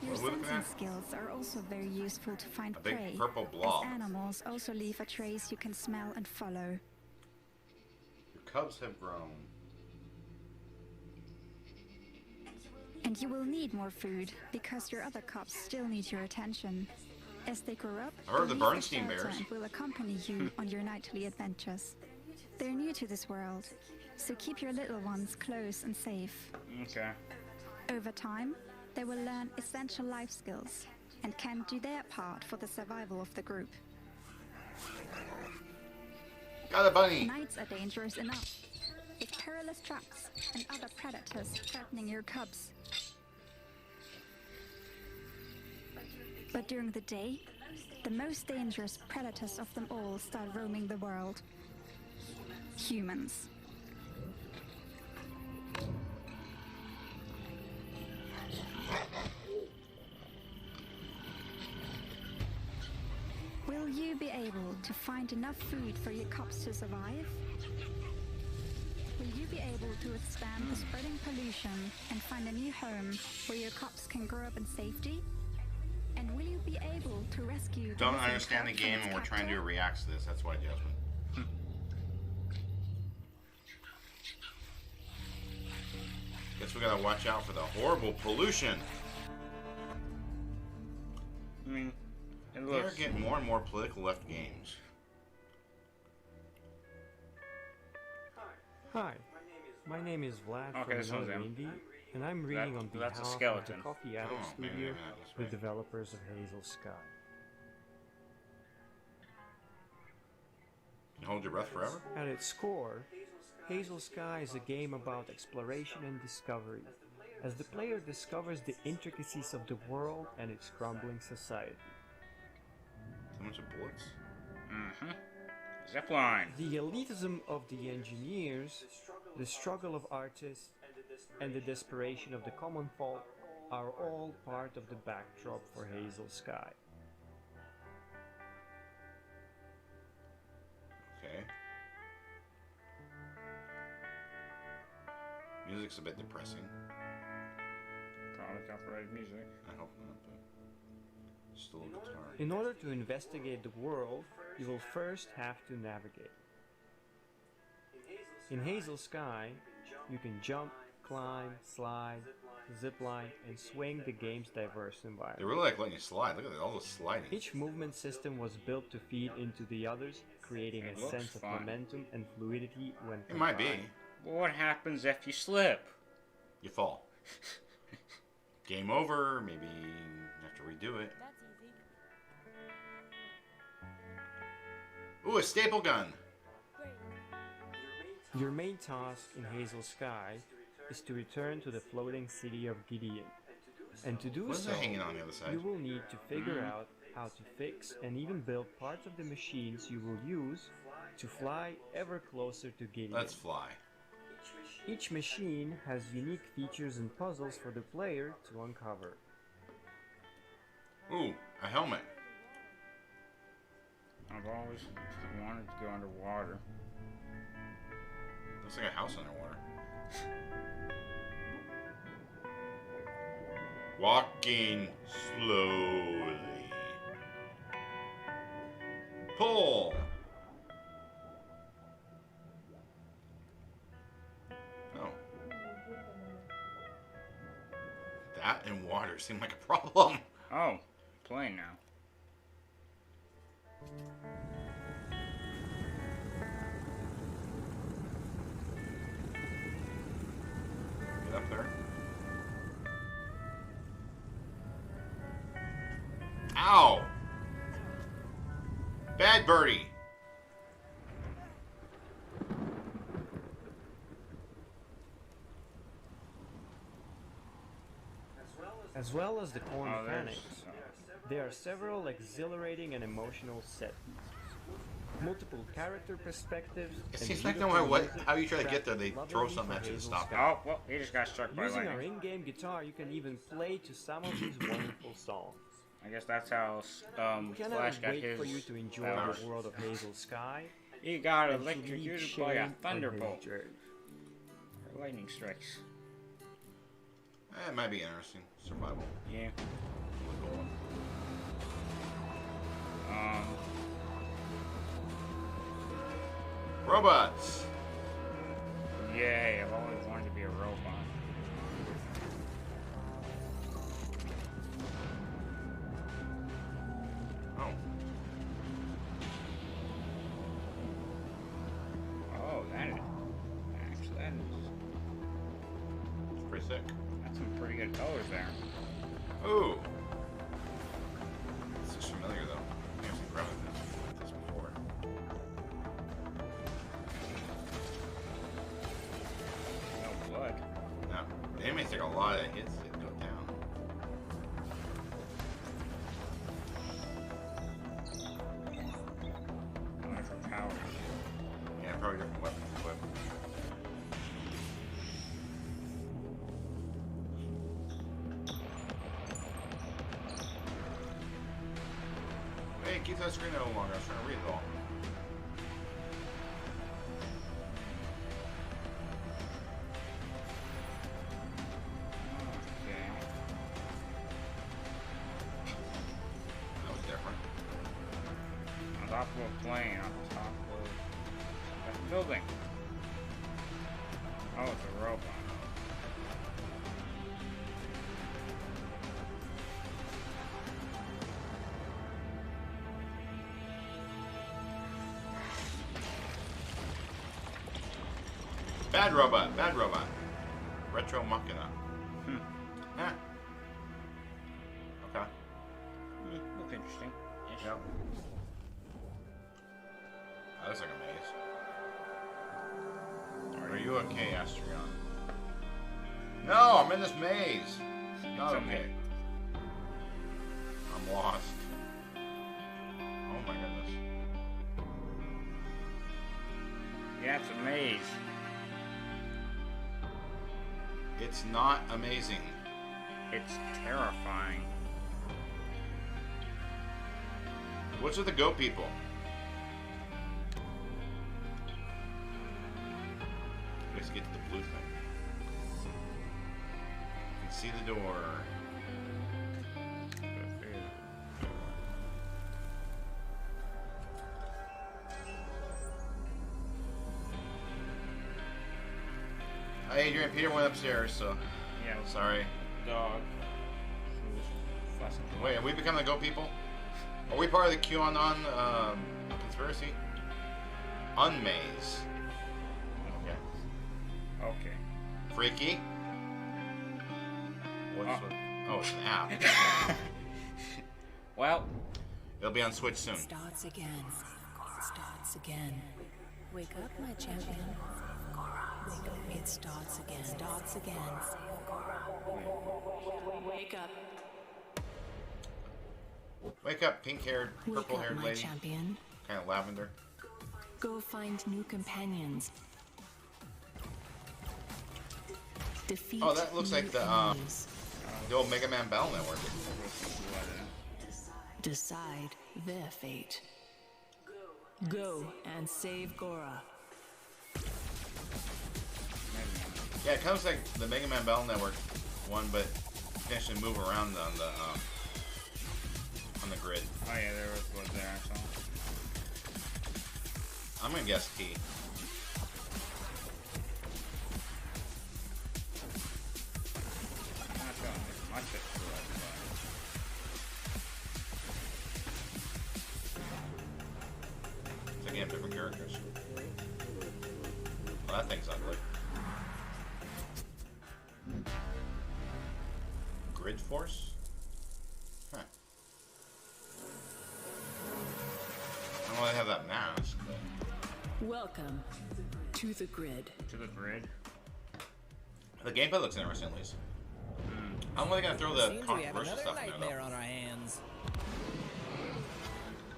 Your What are we looking sensing at? skills are also very useful to find A big prey, purple blob. as animals also leave a trace you can smell and follow. Your cubs have grown. And you will need more food, because your other cubs still need your attention. As they grow up, I heard they the leave Bernstein shelter Bears. and will accompany you on your nightly adventures. They're new to this world, so keep your little ones close and safe. Okay. Over time, they will learn essential life skills and can do their part for the survival of the group. Got a bunny. Nights are dangerous enough, with perilous traps and other predators threatening your cubs. But during the day, the most dangerous predators of them all start roaming the world. Humans. Will you be able to find enough food for your cubs to survive? Will you be able to withstand the spreading pollution and find a new home where your cubs can grow up in safety? And will you be able to rescue the Don't missing understand the cub from game its and we're trying to captor? react to this. That's why, Jasmine. Guess we gotta watch out for the horrible pollution. I mean, it They're looks. getting more and more political left games. Hi, my name is Vlad Okay, this from one's Another him. Indie, and I'm reading on behalf that's a of skeleton. the Coffee Addict Oh, maybe Studio, not this the way. developers of Hazel Sky. You hold your breath forever? At its core, Hazel Sky is a game about exploration and discovery, as the player discovers the intricacies of the world and its crumbling society. So much of bullets. Mm-hmm. Zipline. The elitism of the engineers, the struggle of artists, and the desperation of the common folk are all part of the backdrop for Hazel Sky. Okay. Music's a bit depressing. Probably copyrighted music. I hope not, but still a guitar. In order to investigate the world, you will first have to navigate. In Hazel Sky, you can jump, climb, slide, zipline, and swing the game's diverse environment. They really like letting you slide. Look at all the sliding. Each movement system was built to feed into the others, creating It a looks sense of fun. momentum and fluidity when It might be. combined. Well, what happens if you slip? You fall. Game over. Maybe you have to redo it. That's easy. Ooh, a staple gun. Your main task in Hazel Sky is to return to the floating city of Gideon. And to do What is so, that hanging on the other side? you will need to figure out how to fix and even build parts of the machines you will use to fly ever closer to Gideon. Let's fly. Each machine has unique features and puzzles for the player to uncover. Ooh, a helmet. I've always wanted to go underwater. Looks like a house underwater. Walking slowly. Pull. Oh. That and water seem like a problem. Oh, playing now. Get up there. Ow! Bad birdie. As well as the core Oh, mechanics, there are several exhilarating and emotional set pieces. Multiple character perspectives. It and seems like no beautiful matter music how you try to craft get there, they throw lovingly something for at you to Hazel stop Sky. it. Oh, well, he just got struck by Using our lightning. in-game guitar, you can even play to some of these wonderful songs. I guess that's how We cannot Flash got wait his for you to enjoy powers. the world of Hazel Sky. He got and to electrocuted leave by a shame on thunderbolt. his journey. Or lightning strikes. It might be interesting. Survival. Yeah. Robots. Yay, I've always wanted to be a robot. Oh. Oh, that is... Actually, that is... It's pretty sick. That's some pretty good colors there. Ooh. This is familiar though. I've seen grab this before. No blood. No. The enemies take a lot of hits to go down. Different powers. Yeah, probably different weapons equipped. Hey, keep that screen a little longer. I was trying to read it all. Okay. That was different. On top of a plane, on top of a building. Oh, it's a robot. Bad robot. Bad robot. Retro Machina. Yeah. Okay. Look interesting. Yep. That looks like a maze. Are you okay, Astrion? No, I'm in this maze. Not It's okay. I'm lost. Oh my goodness. Yeah, it's a maze. It's not amazing. It's terrifying. What's with the goat people? Let's get to the blue thing. You can see the door. Hi, Adrian. Peter went upstairs, so. Yeah. Sorry. Dog. Wait, have we become the goat people? Are we part of the QAnon conspiracy? Unmaze. Okay. Okay. Freaky? What's with... Oh, it's an app. Well, it'll be on Switch soon. Starts again. starts again. Wake up, my champion. Wake up. It starts again. Starts again. Wake up. Wake up, pink-haired, purple-haired my lady. champion. Kind of lavender. Go find new companions. Defeat Oh, that looks like the old Mega Man Battle Network. Decide their fate. Go and save Gora. Yeah, it comes like the Mega Man Battle Network one, but you can actually move around on the grid. Oh yeah, there was one there. I saw. I'm gonna guess T. I'm not showing much of it, It's again different characters. Well, that thing's ugly. Grid Force? Huh. I don't know why they have that mask, but... Welcome to the grid. To the grid? The gameplay looks interesting, at least. I'm only gonna throw the Seems we have controversial another stuff in there, nightmare though. on our hands.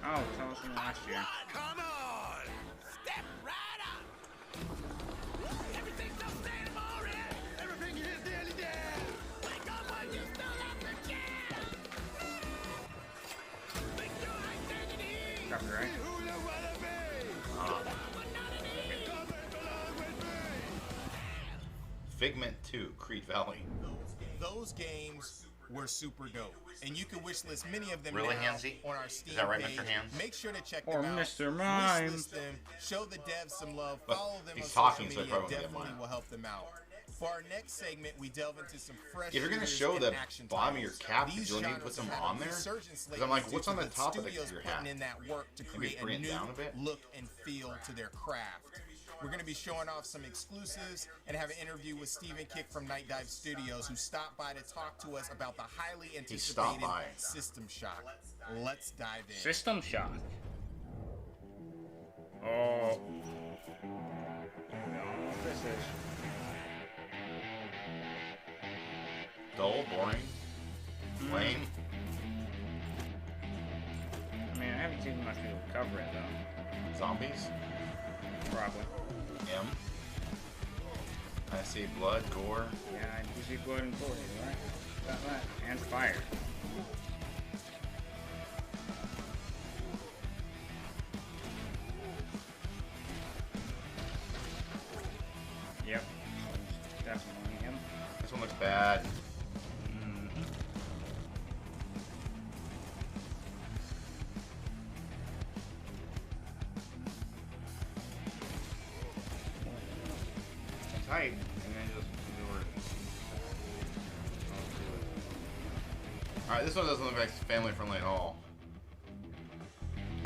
Oh, tell us from last year. Come on! Step right up! Everything's sustainable, everything is nearly dead! Wake up when you still have the chance! Make your identity! Copyright. Who you wanna be! Figment 2, Creed Valley. Those games were super dope, and you can wishlist many of them Really, now Hansy? on our Steam Is that right, page. Mr. Hands? Make sure to check Or them out. Mr. Mime. Wishlist them, show the devs some love, But follow them he's on talking, social so he media. probably won't get Definitely mine. will help them out. For our next segment, we delve into some fresh. If you're gonna shooters show and the action bottom of your titles. cap, These you'll need to genres put them have on a there. resurgence Because I'm like, lately what's on due the to top of studios your putting hat? in that work to Maybe create bring a it new down a bit? look and feel to their craft. We're going to be showing off some exclusives and have an interview with Stephen Kick from Night Dive Studios, who stopped by to talk to us about the highly anticipated by. System Shock. Let's dive in. System Shock. Oh. This is Dull, boring, lame. I mean, I haven't seen much people cover it though. Zombies? Probably. M. I see blood, gore. Yeah, I do see blood and gore, right? Got that. And fire. Yep. Definitely him. This one looks bad. Tight, and then just do it. Alright, this one doesn't look like family friendly at all.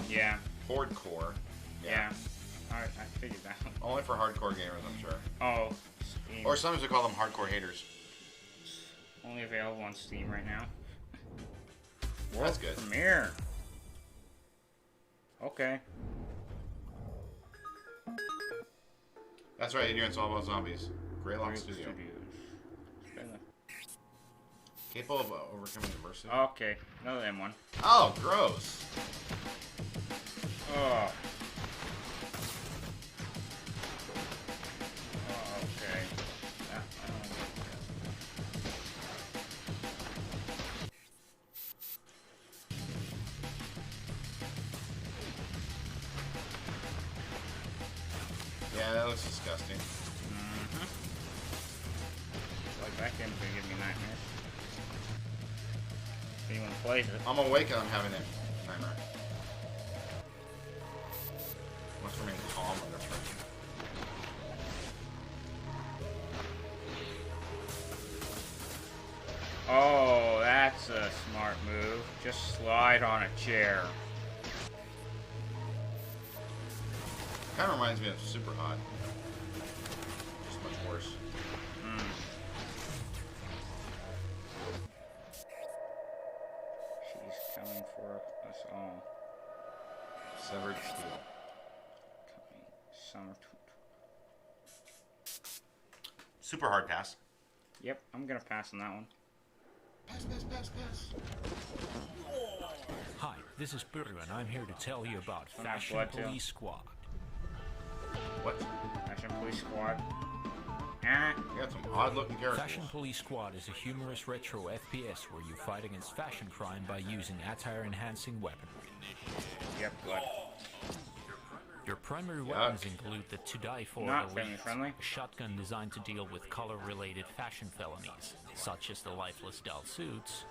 Yeah. Hardcore. Yeah. Alright, I figured that. Only for hardcore gamers, I'm sure. Oh. Steam. Or sometimes we call them hardcore haters. Only available on Steam right now. That's good. Premiere. Okay. That's right, Ignorance All About Zombies. Greylock Studio. Capable of overcoming adversity. Okay, another M1. Oh, gross. Oh. Oh, okay. Yeah, that looks disgusting. Like that game's gonna give me nightmares. If anyone plays it. I'm awake and I'm having a nightmare. Must remain calm under pressure. Oh, that's a smart move. Just slide on a chair. Kind of reminds me of Super Hot. Just much worse. She's coming for us all. Severed Steel. summer. Super hard pass. Yep, I'm gonna pass on that one. Pass. Hi, this is Buru, and I'm here to tell you about I'm Fashion not glad to. Police Squad. What? Fashion Police Squad. You got some odd-looking characters. Fashion Police Squad is a humorous retro FPS where you fight against fashion crime by using attire-enhancing weaponry. Yep, good. Your primary weapons include the To Die For Not Elite, family-friendly. a shotgun designed to deal with color-related fashion felonies, such as the lifeless doll suits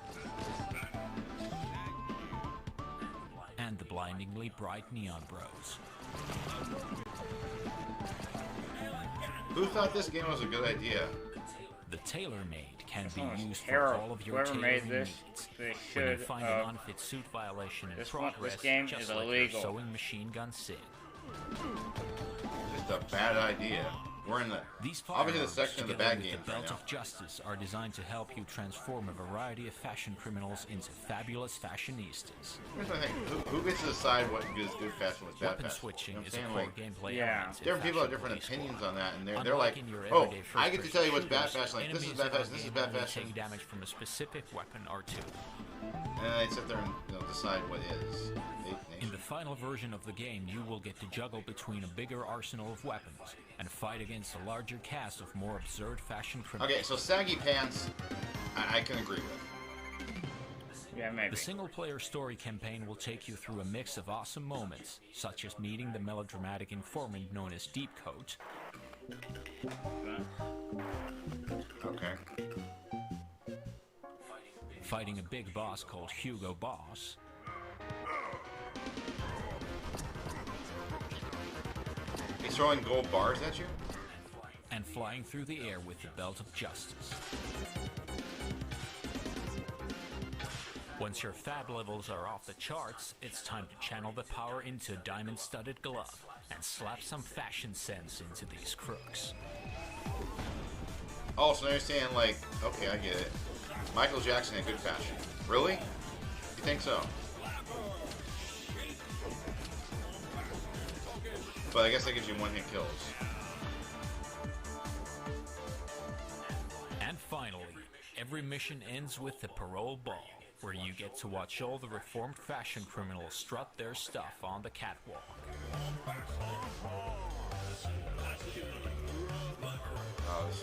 and the blindingly bright neon bros. Who thought this game was a good idea? The tailor-made can be used for terrible. all of your Whoever made tailoring this, needs. they When you should, find an unfit suit violation in progress, this game just is like illegal. your sewing machine gun Sid. Just a bad idea. We're in the obviously the section of the bad games The right Belt now. of Justice are designed to help you transform a variety of fashion criminals into fabulous fashionistas. Here's the thing: who gets to decide what is good fashion, what's bad Weapon fashion? switching You know is what a I'm core saying? gameplay Yeah. element in Different people have Fashion different Police opinions Squad. on that, and they're Unlike like, in your oh, everyday I get to tell you what's bad first-person fashion. Like this is shooters, bad enemies fashion. This is in bad our game fashion. will take damage from a specific weapon or two. And then they sit there and decide what is. In the final version of the game, you will get to juggle between a bigger arsenal of weapons and fight against a larger cast of more absurd fashion criminals. Okay, so saggy pants, I can agree with. Yeah, maybe. The single-player story campaign will take you through a mix of awesome moments, such as meeting the melodramatic informant known as Deep Coat. Okay. Fighting a big boss called Hugo Boss. He's throwing gold bars at you? And flying through the air with the Belt of Justice. Once your fab levels are off the charts, it's time to channel the power into a diamond-studded glove and slap some fashion sense into these crooks. Oh, so now you're saying, like, okay, I get it. Michael Jackson had good fashion. Really? You think so? But I guess that gives you one-hit kills. And finally, every mission ends with the parole ball, where you get to watch all the reformed fashion criminals strut their stuff on the catwalk. Oh, this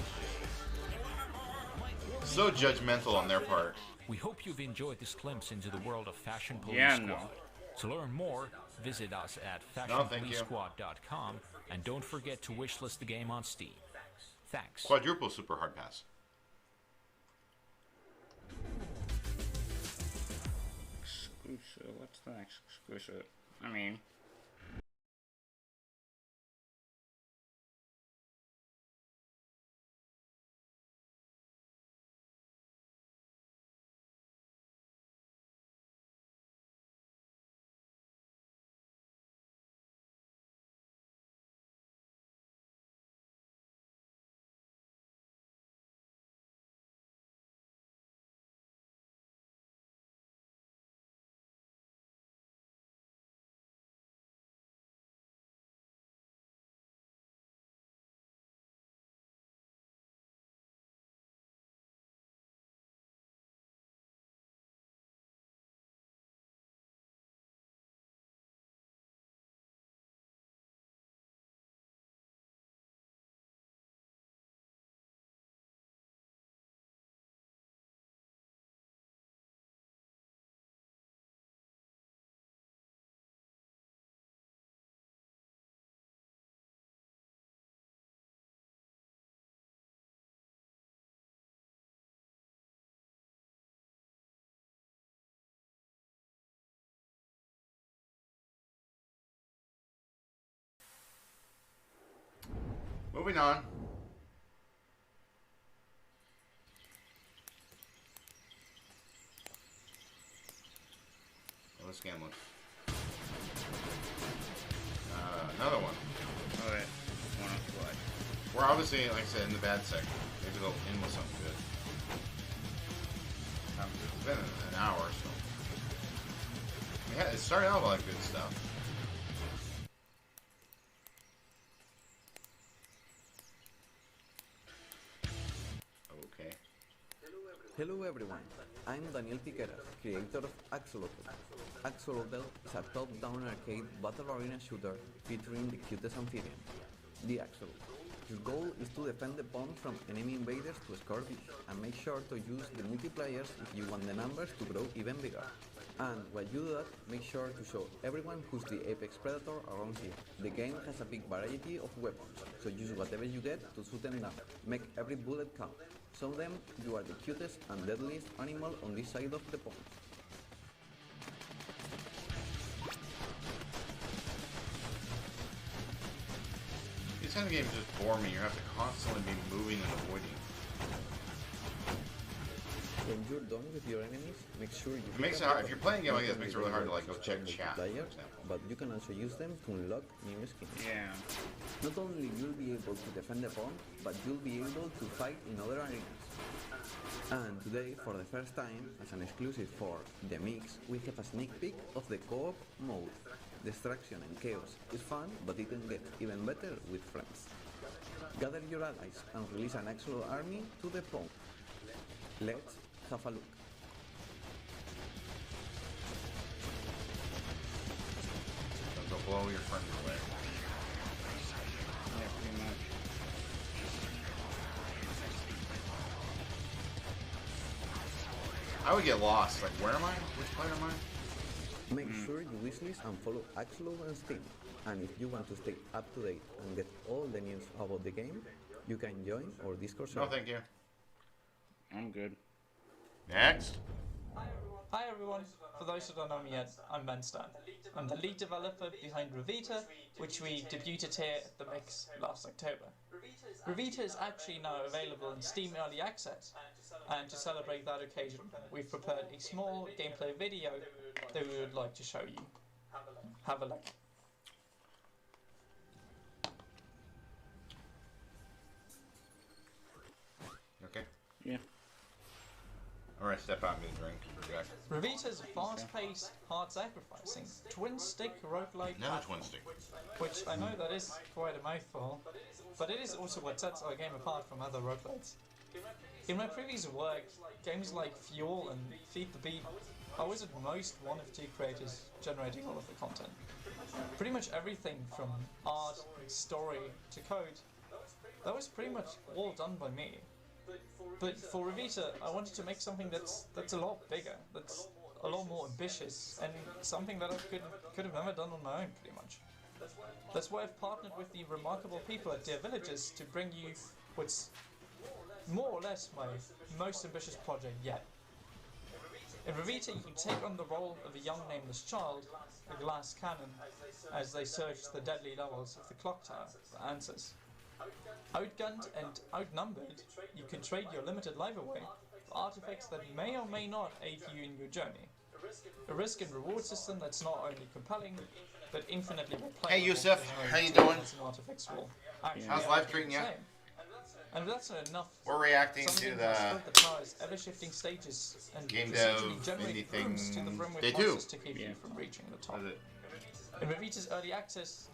is so judgmental on their part. We hope you've enjoyed this glimpse into the world of Fashion Police Yeah, Squad. no. To learn more, visit us at No, thank you. fashionpolicesquad.com and don't forget to wishlist the game on Steam. Thanks. Quadruple super hard pass. Exclusive. What's the next exclusive? I mean, Moving on. Oh, this game looks. Another one. oh, wait. One of what? We're obviously, like I said, in the bad section. Maybe they'll end with something good. It's been an hour, so. It started out with like good stuff. Hello everyone, I'm Daniel Piqueras, creator of Axolotl. Axolotl is a top-down arcade battle arena shooter featuring the cutest amphibian, the Axolotl. Your goal is to defend the pond from enemy invaders to score beef, and make sure to use the multipliers if you want the numbers to grow even bigger. And while you do that, make sure to show everyone who's the apex predator around here. The game has a big variety of weapons, so use whatever you get to shoot them down. Make every bullet count. Show them you are the cutest and deadliest animal on this side of the pond. These kind of games just bore me. You have to constantly be moving and avoiding. When you're done with your enemies, make sure you... It makes it hard. If you're playing a game like this, it makes it really hard to like go check chat, for example. But you can also use them to unlock new skins. Yeah. Not only you'll be able to defend the pond, but you'll be able to fight in other arenas. And today, for the first time, as an exclusive for The Mix, we have a sneak peek of the co-op mode. Destruction and chaos is fun, but it can get even better with friends. Gather your allies and release an Axolotl army to the pond. Let's have a look. Go blow your friend away. Yeah, pretty much. I would get lost. Like, where am I? Which player am I? Make sure you wishlist and follow Axolotl on Steam. And if you want to stay up to date and get all the news about the game, you can join our Discord server. No, thank you. I'm good. Next. Hi everyone, for those who don't know me yet, I'm Ben Stein. I'm the lead developer behind Revita, which we debuted here at the Mix last October. Revita is actually now available in Steam Early Access, and to celebrate that occasion, we've prepared a small gameplay video that we would like to show you. Have a look. Okay. Yeah. Alright, step out and get a drink. Jack. Revita is a fast-paced, hard-sacrificing, twin-stick roguelike Another platform, twin stick. which I know that is quite a mouthful, but it is also what sets our game apart from other roguelites. In my previous work, games like Fuel and Feed the Beat, I was at most one of two creators generating all of the content. Pretty much everything from art and story to code, that was pretty much all done by me. But for Revita, I wanted to make something that's a lot bigger, that's a lot more ambitious, and something that I could have never done on my own, pretty much. That's why I've partnered with the remarkable people at Dear Villagers to bring you what's more or less my most ambitious project yet. In Revita, you can take on the role of a young nameless child, a glass cannon, as they search the deadly levels of the clock tower for answers. Outgunned and outnumbered, you can trade your limited life away for artifacts that may or may not aid you in your journey. A risk and reward system that's not only compelling, but infinitely replayable. Hey Yusuf, how you doing? Artifacts will actually How's life treating you? And that's not enough. We're reacting to the tower's ever-shifting stages and game essentially dev generate indie rooms to the thing. brim with They do. monsters to keep you from reaching the top. In Revita's early access,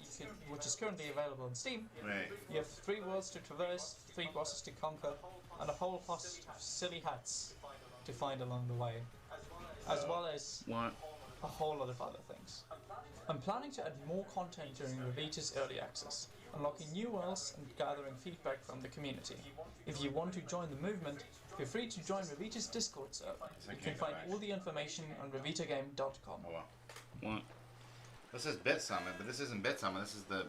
which is currently available on Steam, you have 3 worlds to traverse, 3 bosses to conquer, and a whole host of silly hats to find along the way, as well as a whole lot of other things. I'm planning to add more content during Revita's early access, unlocking new worlds and gathering feedback from the community. If you want to join the movement, feel free to join Revita's Discord server. You can find all the information on revitagame.com. Oh wow. What? This is Bit Summit, but this isn't Bit Summit, this is the...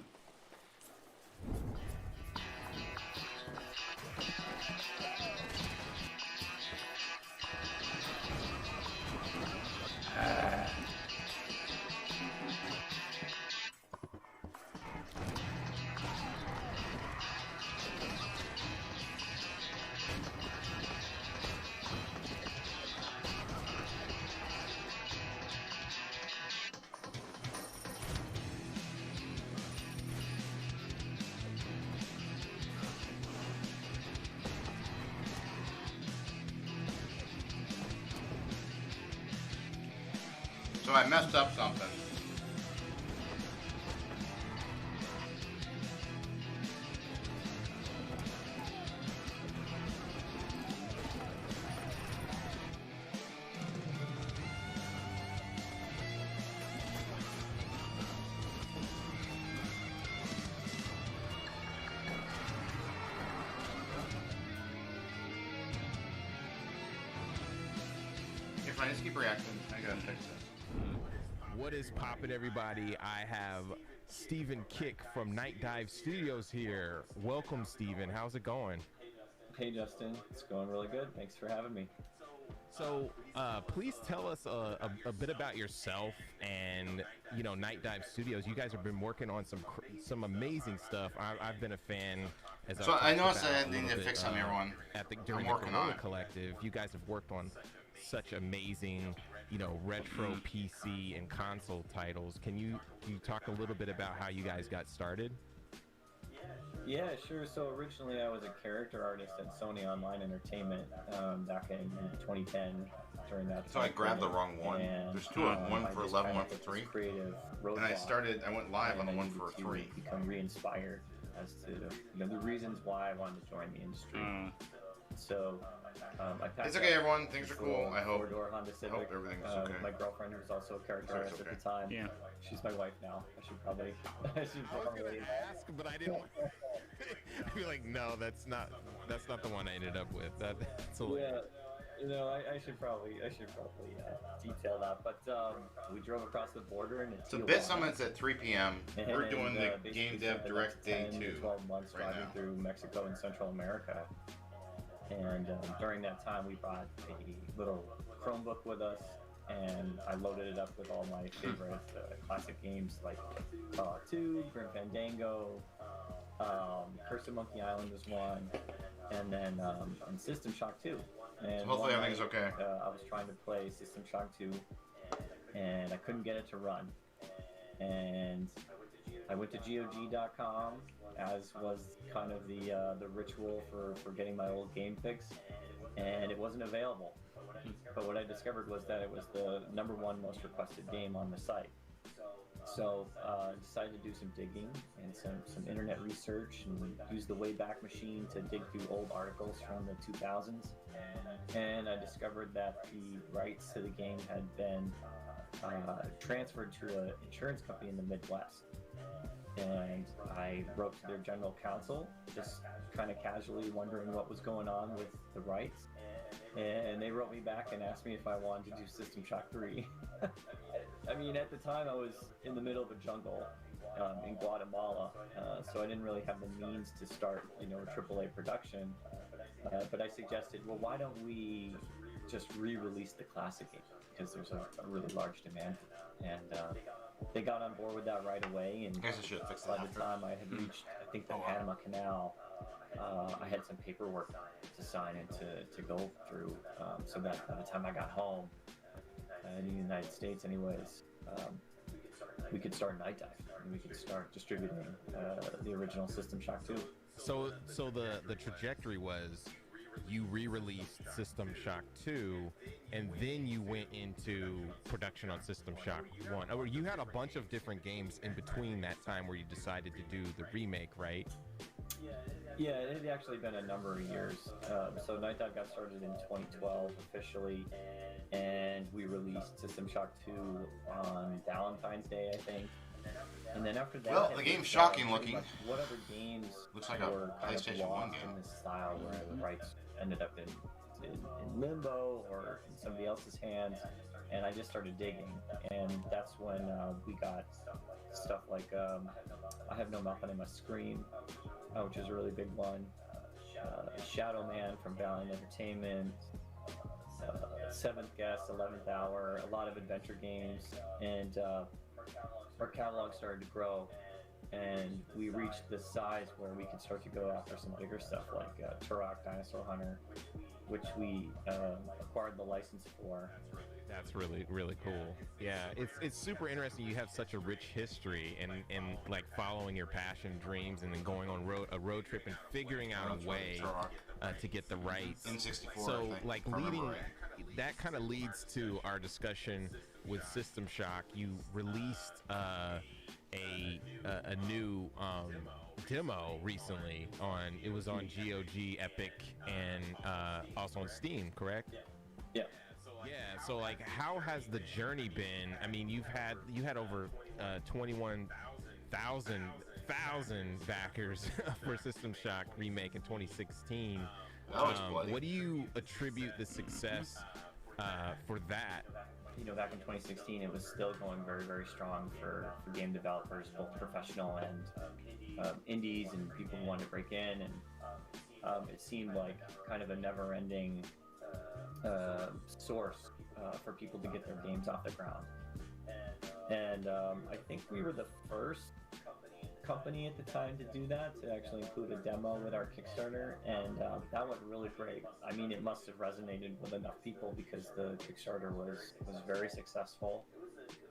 So I messed up something. fine. Just keep reacting. I gotta fix this. What is poppin', everybody? I have Stephen Kick from Night Dive Studios here. Welcome, Stephen. How's it going? Hey, Justin. It's going really good. Thanks for having me. So, please tell us a bit about yourself and, you know, Night Dive Studios. You guys have been working on some amazing stuff. I've been a fan. So I noticed I need to fix something, everyone. During I'm the working on Gorilla it. Collective, you guys have worked on such amazing, you know, retro PC and console titles. Can you talk a little bit about how you guys got started? Yeah, sure. So originally I was a character artist at Sony Online Entertainment back in 2010 during that. So I grabbed the wrong one. And, There's two of them, one I for just 11, kind one of for hit 3. this creative And I roadblock, went live on the and I one for needed to 3. Become re-inspired as to the reasons why I wanted to join the industry. So I packed It's okay, up everyone. Things are this cool. little I hope. four-door Honda Civic. Everything's okay. My girlfriend, who was also a character Sorry, it's artist okay. at the time. Yeah. She's my wife now. I should probably. I was gonna ask, but I didn't. I feel like no, that's not the one I ended up with. That's a Yeah, you know, I should probably detail that. But we drove across the border and So Bit Summit's at 3 p.m. We're doing the Game Dev Direct Day 2 12 months right driving now. through Mexico and Central America. And during that time, we brought a little Chromebook with us, and I loaded it up with all my favorite classic games like Fallout 2, Grim Fandango, Curse of Monkey Island was one, and then and System Shock 2. And Hopefully one everything's night, okay. I was trying to play System Shock 2, and I couldn't get it to run. And I went to GOG.com, as was kind of the ritual for getting my old game fixed, and it wasn't available. But what I discovered was that it was the #1 most requested game on the site. So I decided to do some digging and some internet research and use the Wayback Machine to dig through old articles from the 2000s. And I discovered that the rights to the game had been transferred to an insurance company in the Midwest. And I wrote to their general counsel, just kind of casually wondering what was going on with the rights. And they wrote me back and asked me if I wanted to do System Shock 3. I mean, at the time I was in the middle of a jungle in Guatemala, so I didn't really have the means to start, a AAA production. But I suggested, well, why don't we just re-release the classic game? Because there's a really large demand for that. And they got on board with that right away. And I guess I should fix by that the time I had reached, I think, the Panama Canal, I had some paperwork to sign and to go through, so that by the time I got home, in the United States anyways, we could start Night Dive, and we could start distributing the original System Shock 2. So the trajectory was you re-released System Shock 2, and then you went into production on System Shock 1. Or you had a bunch of different games in between that time where you decided to do the remake, right? Yeah, it had actually been a number of years. So Night Dive got started in 2012 officially, and we released System Shock 2 on Valentine's Day, I think. And then after that, Well, the game's shocking looking. What other games Looks like a were kind of PlayStation 1 lost game. in this style where the rights ended up in limbo or in somebody else's hands, and I just started digging, and that's when we got stuff like I Have No Mouth and I Must Scream, which is a really big one, Shadow Man from Valiant Entertainment, Seventh Guest, 11th Hour, a lot of adventure games, and our catalog started to grow, and we reached the size where we could start to go after some bigger stuff like Turok Dinosaur Hunter, which we acquired the license for. That's really, really cool. Yeah, it's super interesting. You have such a rich history and like following your passion, dreams, and then going on a road trip and figuring out a way to get the rights. N64, So I think, like if I remember leading, right. that kind of leads to our discussion with System Shock. You released a new demo recently on GOG, Epic, and also on Steam, correct? Yeah. Yeah, so like how has the journey been? I mean, you had over 21,000 backers for System Shock remake in 2016. That was bloody. What do you attribute the success for that. You know, back in 2016, it was still going very, very strong for game developers, both professional and indies, and people who wanted to break in. And it seemed like kind of a never-ending source for people to get their games off the ground. And I think we were the first company at the time to do that, to actually include a demo with our Kickstarter, and that went really great. I mean, it must have resonated with enough people because the Kickstarter was very successful.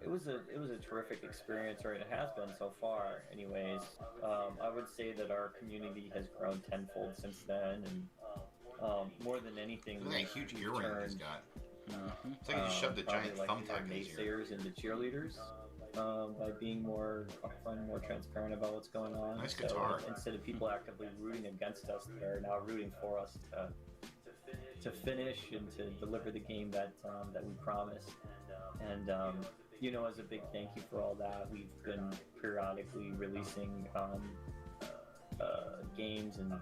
It was a terrific experience, or it has been so far anyways. I would say that our community has grown tenfold since then, and more than anything, look at that huge earring he's got. It's like he just shoved a probably giant like thumbtack in his ear. naysayers into cheerleaders by being more upfront, more transparent about what's going on. Nice So guitar. instead of people actively rooting against us, they're now rooting for us to finish and to deliver the game that we promised. And you know, as a big thank you for all that, we've been periodically releasing games and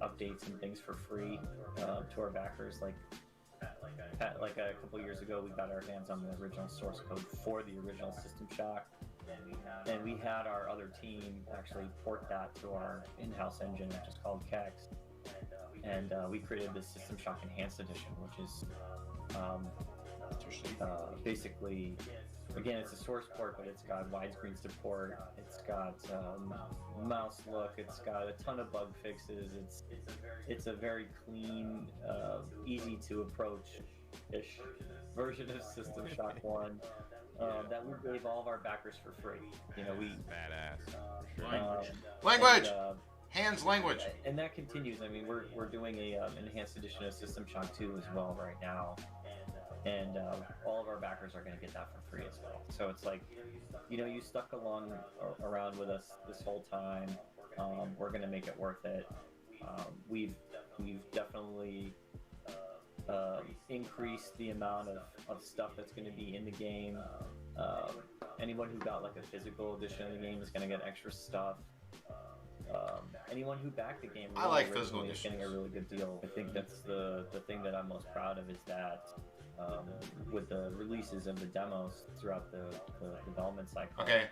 updates and things for free to our backers. Like a couple years ago, we got our hands on the original source code for the original System Shock, and we had our other team actually port that to our in-house engine, which is called Kex, and we created the System Shock Enhanced Edition, which is basically, again, it's a source port, but it's got widescreen support, it's got mouse look, it's got a ton of bug fixes, it's a very clean, easy to approach-ish version of System Shock 1 that we gave all of our backers for free. You know, we... Badass. Language! Hands language! And that continues. I mean, we're doing an enhanced edition of System Shock 2 as well right now. And all of our backers are going to get that for free as well. So it's like, you know, you stuck around with us this whole time. We're going to make it worth it. We've definitely increased the amount of stuff that's going to be in the game. Anyone who got like a physical edition of the game is going to get extra stuff. Anyone who backed the game, I like physical is getting a really good deal. I think that's the thing that I'm most proud of, is that with the releases of the demos throughout the development cycle. Okay,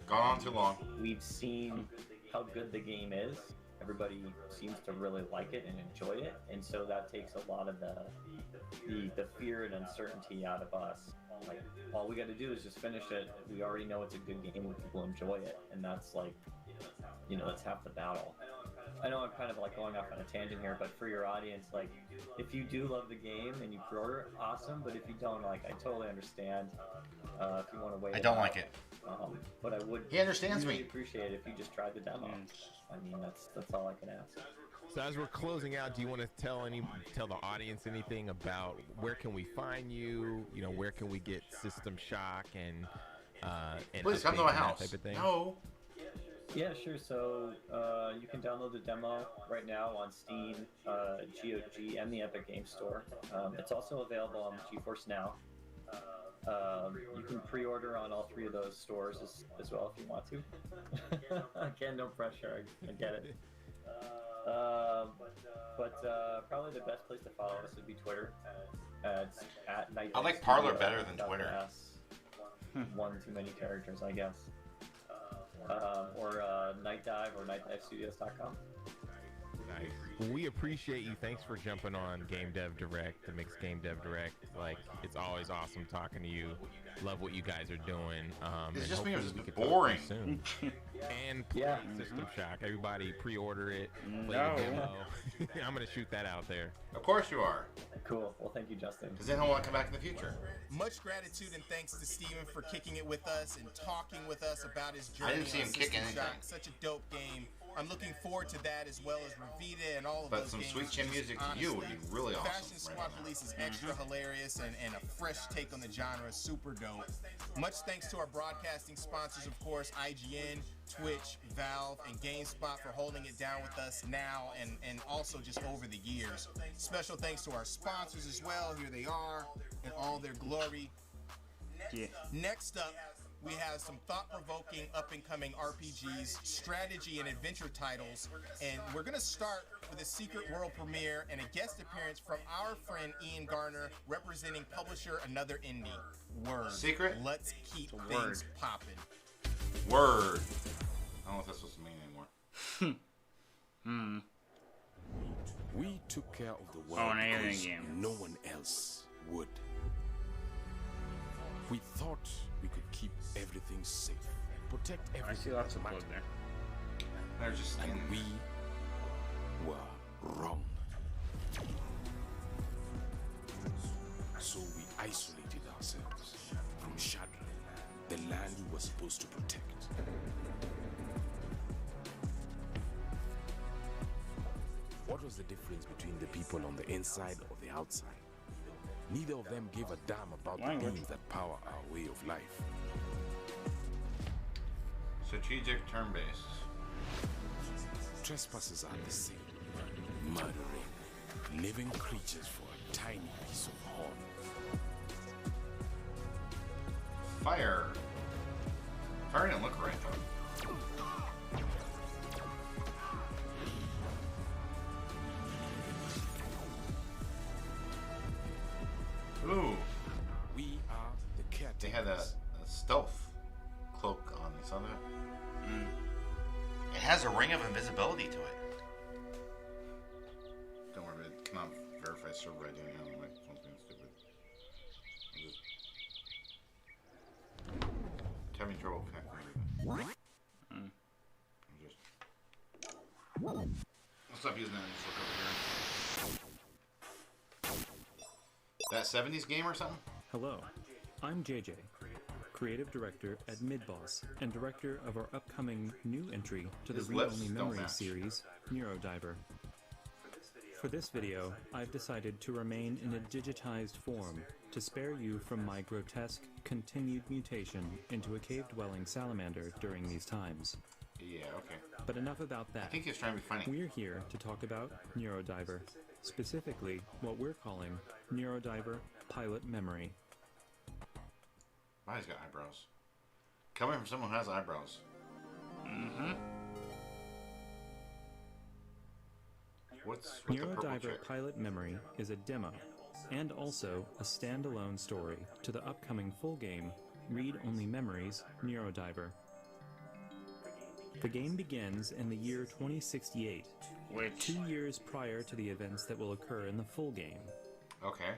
gone on too long. We've seen how good the game is. Everybody seems to really like it and enjoy it, and so that takes a lot of the fear and uncertainty out of us. Like, all we got to do is just finish it. We already know it's a good game and people enjoy it, and that's like, you know, that's half the battle. I know I'm kind of like going off on a tangent here, but for your audience, like, if you do love the game and you pre-order, awesome. But if you don't, like, I totally understand. If you want to wait, I don't like it. But I would. He understands really me. Appreciate it if you just tried the demo. I mean, that's all I can ask. So as we're closing out, do you want to tell the audience anything about where can we find you? You know, where can we get System Shock and please come to my and that house. type of thing? No. Yeah, sure. So you can download the demo right now on Steam, GOG, and the Epic Games Store. It's also available on GeForce Now. You can pre-order on all three of those stores as well if you want to. Again, no pressure. I get it. But probably the best place to follow us would be Twitter. It's at Night. I like Parler better than Twitter. One too many characters, I guess. Or Night Dive or nightdivestudios.com. Nice. Well, we appreciate you. Thanks for jumping on Game Dev Direct, the Mixed Game Dev Direct. Like, it's always awesome talking to you. Love what you guys are doing. It's and just me. hopefully It's we can boring. talk to you soon. And play System Shock. Everybody pre-order it. Play No. the demo. I'm gonna shoot that out there. Of course you are. Cool. Well, thank you, Justin. Because then he'll want to come back in the future. Much gratitude and thanks to Steven for kicking it with us and talking with us about his journey. I didn't see him on kick System anything. Shock. Such a dope game. I'm looking forward to that, as well as Revita and all of But those some games. Sweet Chin Just music to you would be really awesome. Fashion Squad release is extra hilarious and a fresh take on the genre. Super dope. Much thanks to our broadcasting sponsors, of course, IGN, Twitch, Valve, and GameSpot for holding it down with us now and also just over the years. Special thanks to our sponsors as well. Here they are in all their glory. Yeah. Next up, we have some thought-provoking up-and-coming RPGs, strategy and adventure titles, and we're going to start with a Secret World premiere and a guest appearance from our friend Ian Garner, representing publisher Another Indie. Word. Secret? Let's keep things popping. Word. I don't know if that's supposed to mean anymore. We took care of the Oh, world an alien because game. no one else would. We thought we could keep everything safe, protect everything. I see lots of blood there. They're just and we were wrong. So we isolated ourselves from Shadra, the land we were supposed to protect. What was the difference between the people on the inside or the outside? Neither of them gave a damn about the things that power our way of life. Strategic turn-based. Trespassers are the same, murdering living creatures for a tiny piece of horn. Fire. Fire didn't look right though. Ooh. We are the caretakers. They had a stealth cloak on. You saw that? It has a ring of invisibility to it. Don't worry, it cannot verify server ID now. My phone's being stupid. I'm just having trouble connecting. I'll stop using that and just look over here. That 70s game or something? Hello, I'm JJ, Creative Director at Midboss and Director of our upcoming new entry to the His Read lips Only don't Memories match. series, Neurodiver. For this video, I've decided to remain in a digitized form to spare you from my grotesque, continued mutation into a cave-dwelling salamander during these times. Yeah, okay. But enough about that. I think he was trying to be funny. We're here to talk about Neurodiver, specifically what we're calling Neurodiver Pilot Memory. Wow, he's got eyebrows. Coming from someone who has eyebrows. Mm-hmm. What's the purple Neurodiver chick? Pilot Memory is a demo, and also a standalone story to the upcoming full game, Read Only Memories Neurodiver. The game begins in the year 2068, 2 years prior to the events that will occur in the full game. Okay.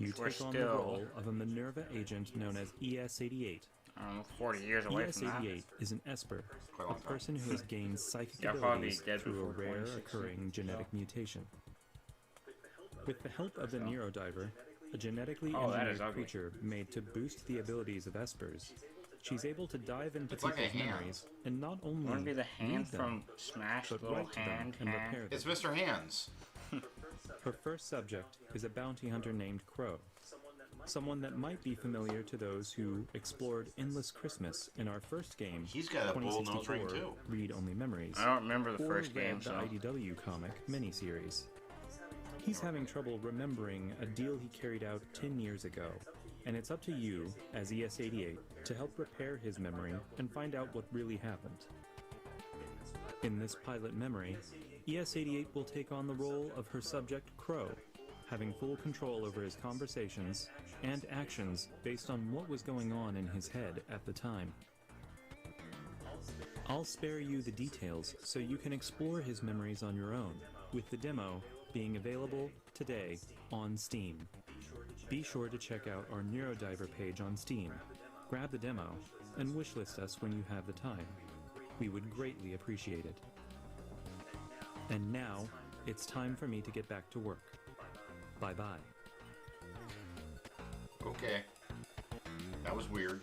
You We're take on the still- role of a Minerva agent known as ES-88. 40 years away from that. ES-88 is an Esper, Quite a a long time. person who has gained psychic Yeah, probably abilities dead through a before rare 2016, occurring genetic mutation. With the help of the Neurodiver, a genetically Oh, that engineered is ugly. creature made to boost the abilities of Espers, she's able to dive into It's like a people's hand. memories and not only Wouldn't it be the hand read them, from Smash? but The little write to them hand, and hand? repair them. It's Mr. Hands. Her first subject is a bounty hunter named Crow, someone that might be familiar to those who explored Endless Christmas in our first game. He's got a bull nose ring, 2064 too. Read Only Memories. I don't remember the or first read game, the so- IDW comic miniseries. He's having trouble remembering a deal he carried out 10 years ago, and it's up to you, as ES-88, to help repair his memory and find out what really happened. In this pilot memory, ES-88 will take on the role of her subject Crow, having full control over his conversations and actions based on what was going on in his head at the time. I'll spare you the details so you can explore his memories on your own, with the demo being available today on Steam. Be sure to check out our Neurodiver page on Steam, grab the demo, and wishlist us when you have the time. We would greatly appreciate it. And now, it's time for me to get back to work. Bye-bye. Okay. That was weird.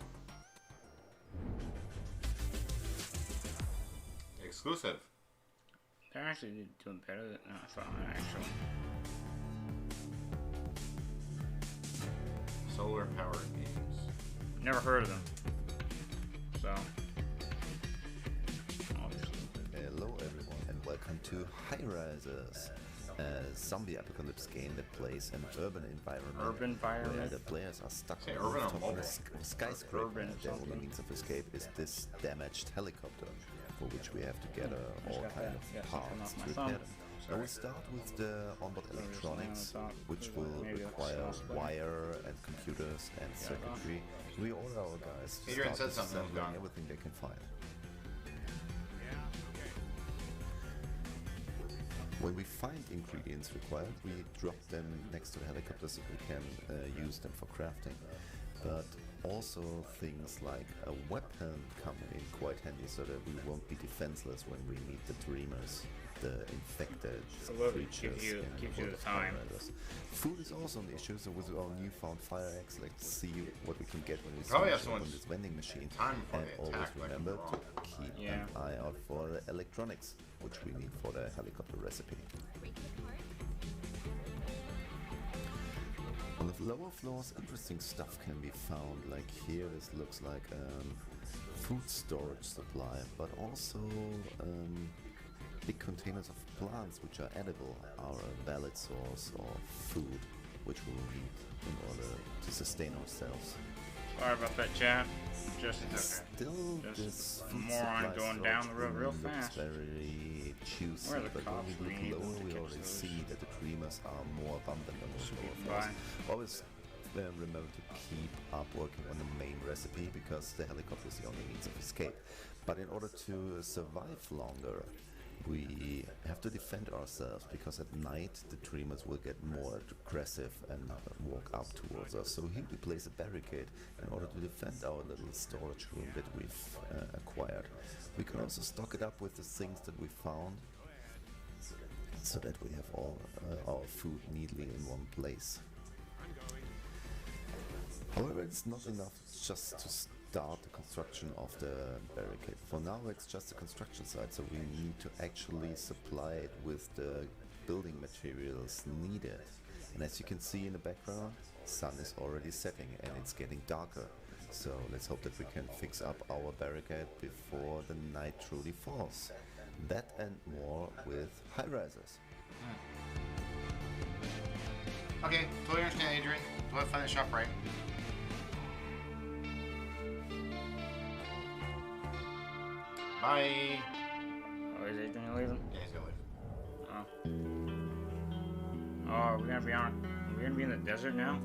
Exclusive. They're actually doing better than I thought, actually. Solar powered games. Never heard of them. So. Hello everyone and welcome to High Rises. a zombie apocalypse game that plays in an urban environment, where the players are stuck on the rooftop of a skyscraper, and their only means of escape is this damaged helicopter, for which we have to gather all kind of parts to repair them. I will start with the onboard electronics, which will require wire and computers and circuitry. We order our guys to Adrian start said something was assembling gone. everything they can find. When we find ingredients required, we drop them next to the helicopter so we can use them for crafting. But also things like a weapon come in quite handy so that we won't be defenseless when we meet the dreamers, the infected creatures. Gives you the time. Food is also an issue, so with our newfound fire axe, let's see what we can get when we Probably switch has on someone's this vending machine. time before And they always attack, like remember wrong. to keep an eye out for the electronics, which we need for the helicopter recipe. On the lower floors, interesting stuff can be found. Like here, this looks like food storage supply, but also big containers of plants which are edible are a valid source of food which we will need in order to sustain ourselves. Sorry about that, chat. Just Still, just this a food moron supply going down the storage room real room fast. looks very juicy, Where are the but cops? when we We need look lower, to we catch already those. see that the dreamers are more abundant on those lower Speed floors. by. Always remember to keep up working on the main recipe because the helicopter is the only means of escape. But in order to survive longer, we have to defend ourselves because at night the dreamers will get more aggressive and walk up towards us. So here we place a barricade in order to defend our little storage room that we've acquired. We can also stock it up with the things that we found so that we have all our food neatly in one place. However, it's not enough just to start the construction of the barricade. For now, it's just a construction site, so we need to actually supply it with the building materials needed. And as you can see in the background, sun is already setting and it's getting darker. So let's hope that we can fix up our barricade before the night truly falls. That and more with high risers. Okay, totally understand, Adrian. Go ahead and find the shop right. Bye. Oh, is Adrian leaving? Yeah, he's gonna leave. Oh. Oh, are we gonna be in the desert now?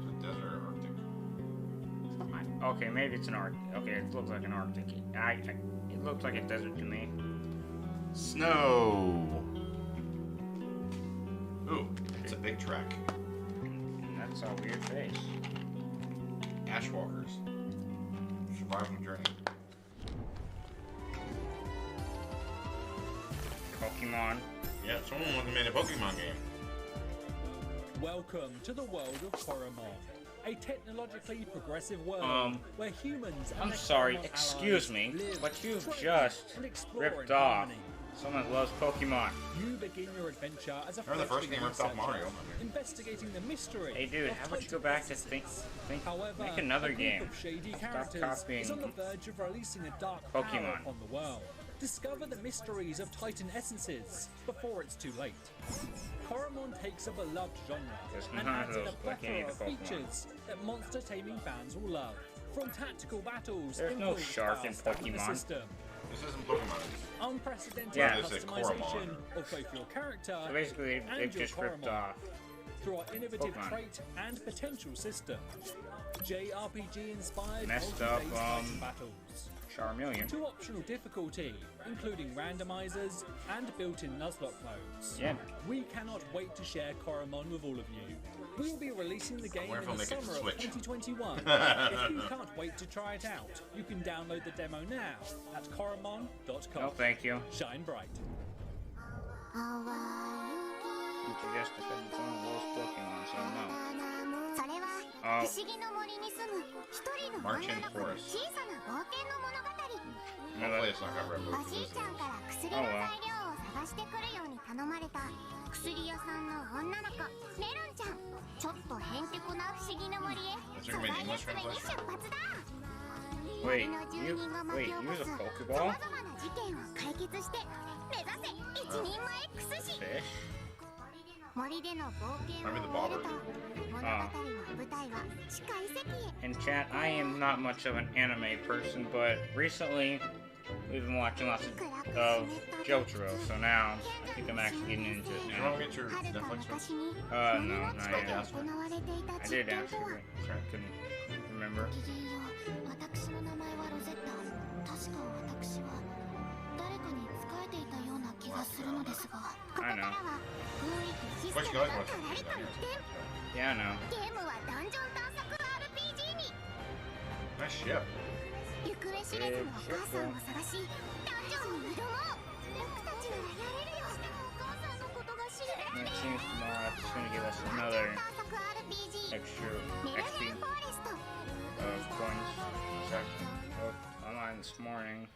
Is it desert or Arctic? Okay, maybe it's an Arctic. Okay, it looks like an Arctic. It looks like a desert to me. Snow. Ooh, it's a big track. That's a weird face. Ashwalkers. Survival journey. Pokemon. Yeah, someone wants to make a Pokemon game. Welcome to the world of Coromon, a technologically progressive world where humans and I'm their sorry, Coromon excuse allies me, live, but you've train, just and explore ripped in off harmony. someone that loves Pokemon. You begin your adventure as a Remember the first fledgling game ripped off researcher, Mario? investigating the mystery. Hey dude, of how about you Titan go back to essences. think However, make another a group game. of shady Stop characters copying is on the verge of releasing a dark Pokemon. power upon the world. Discover the mysteries of Titan essences before it's too late. Coromon takes a beloved genre There's and none of adds in a those like any plethora of of the Pokemon. features that monster taming fans will love. From tactical battles, There's no influenced shark in by the Pokemon. system, This isn't Pokemon. unprecedented Yeah. This is customization Coromon. of both your character So basically, and they've your just ripped Coromon off. through our innovative Pokemon. trait and potential system. JRPG inspired Messed up, multi-phase Titan battles. Charmeleon. To optional difficulty, including randomizers and built-in Nuzlocke modes. Yeah. We cannot wait to share Coromon with all of you. We will be releasing the game wonder in if the I'll make it summer of Switch. 2021. If you can't wait to try it out, you can download the demo now at coromon.com. No, thank you. Shine bright. You suggest that it's one of those Pokemon, so no. それは不思議の森に住む一人の女の子の小さな冒険の物語。 Hopefully it's not copyright おじいちゃんから薬の材料を探してくるように頼まれた薬屋さんの女の子メロンちゃん。ちょっとへんてこな不思議の森へ素材集めに出発だ。 Wait, 森の住人が巻き起こす use a さ Pokeball? まざまな事件を解決して目指せ一 Fish? 森での冒険 Remember the を終え bobber? ると物語の舞台は地下遺跡へ In chat, I am not much of an anime person, but recently we've been watching lots of Jotaro, so now I think I'm actually getting into it You now. want to get your Netflix one? No, not Spelled yet. gas one? I did ask you, but I couldn't remember. ごきげんよう私の名前はロゼッタ確か私は誰かに仕えていたような気がするのですが I know. 雰囲気シス What テ you ム guys が watching? ガラリと一変 Yeah, I know. ゲームはダンジョン探索 RPG に Nice ship. 行方知れずのお母さんを探しダンジョンに挑もう僕たちならやれるよお母さんのことが知りた And く it て seems tomorrow it's going to give us ダンジョ another ン探索 RPG extra メル XP ヘンフォレスト coins. Oh, online this morning.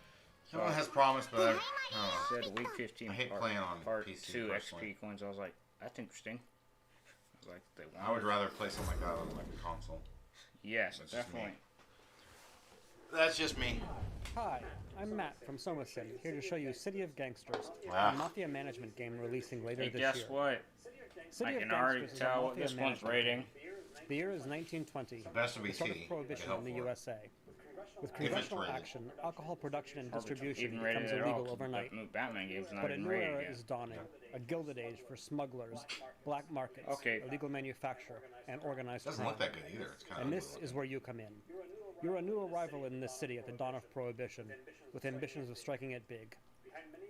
So Someone has promised, but I don't know. said week 15 I hate part, playing on part PC 2 personally. XP coins. I was like, that's interesting. I was like, they want I would rather play something like that on like a console. Yes, That's just me. definitely. That's just me. Hi, I'm Matt from SomaSim, here to show you City of Gangsters, Wow. a mafia management game releasing later Hey, this guess year. what? City I of can already Gangsters is a tell what mafia this one's management rating. game. The year is 1920, The best would be the start T. of Prohibition in the USA. With If it's congressional rated. action, alcohol production and Hardly distribution even rated becomes at all, illegal 'cause overnight. the new Batman game's not But a even new rated era yet. is dawning, a gilded age for smugglers, black markets, Okay. illegal manufacture, and organized Doesn't crime. look that good either. It's kind of And this is where you come in. You're a new arrival in this city at the dawn of Prohibition, with ambitions of striking it big.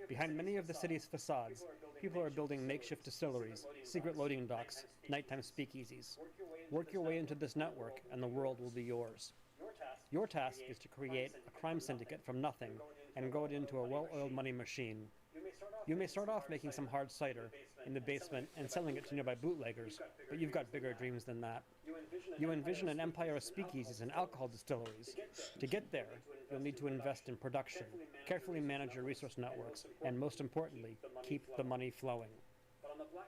Behind many of the city's facades, people are building makeshift distilleries, secret loading docks, nighttime speakeasies. Work your way into this network, and the world will be yours. Your task is to create a crime syndicate from nothing and grow it into a well-oiled money machine. You may start off making some hard cider in the basement and selling it to nearby bootleggers, but you've got bigger dreams than that. You envision an empire of speakeasies and alcohol distilleries. To get there, you'll need to invest in production, carefully manage your resource networks, and most importantly, keep the money flowing.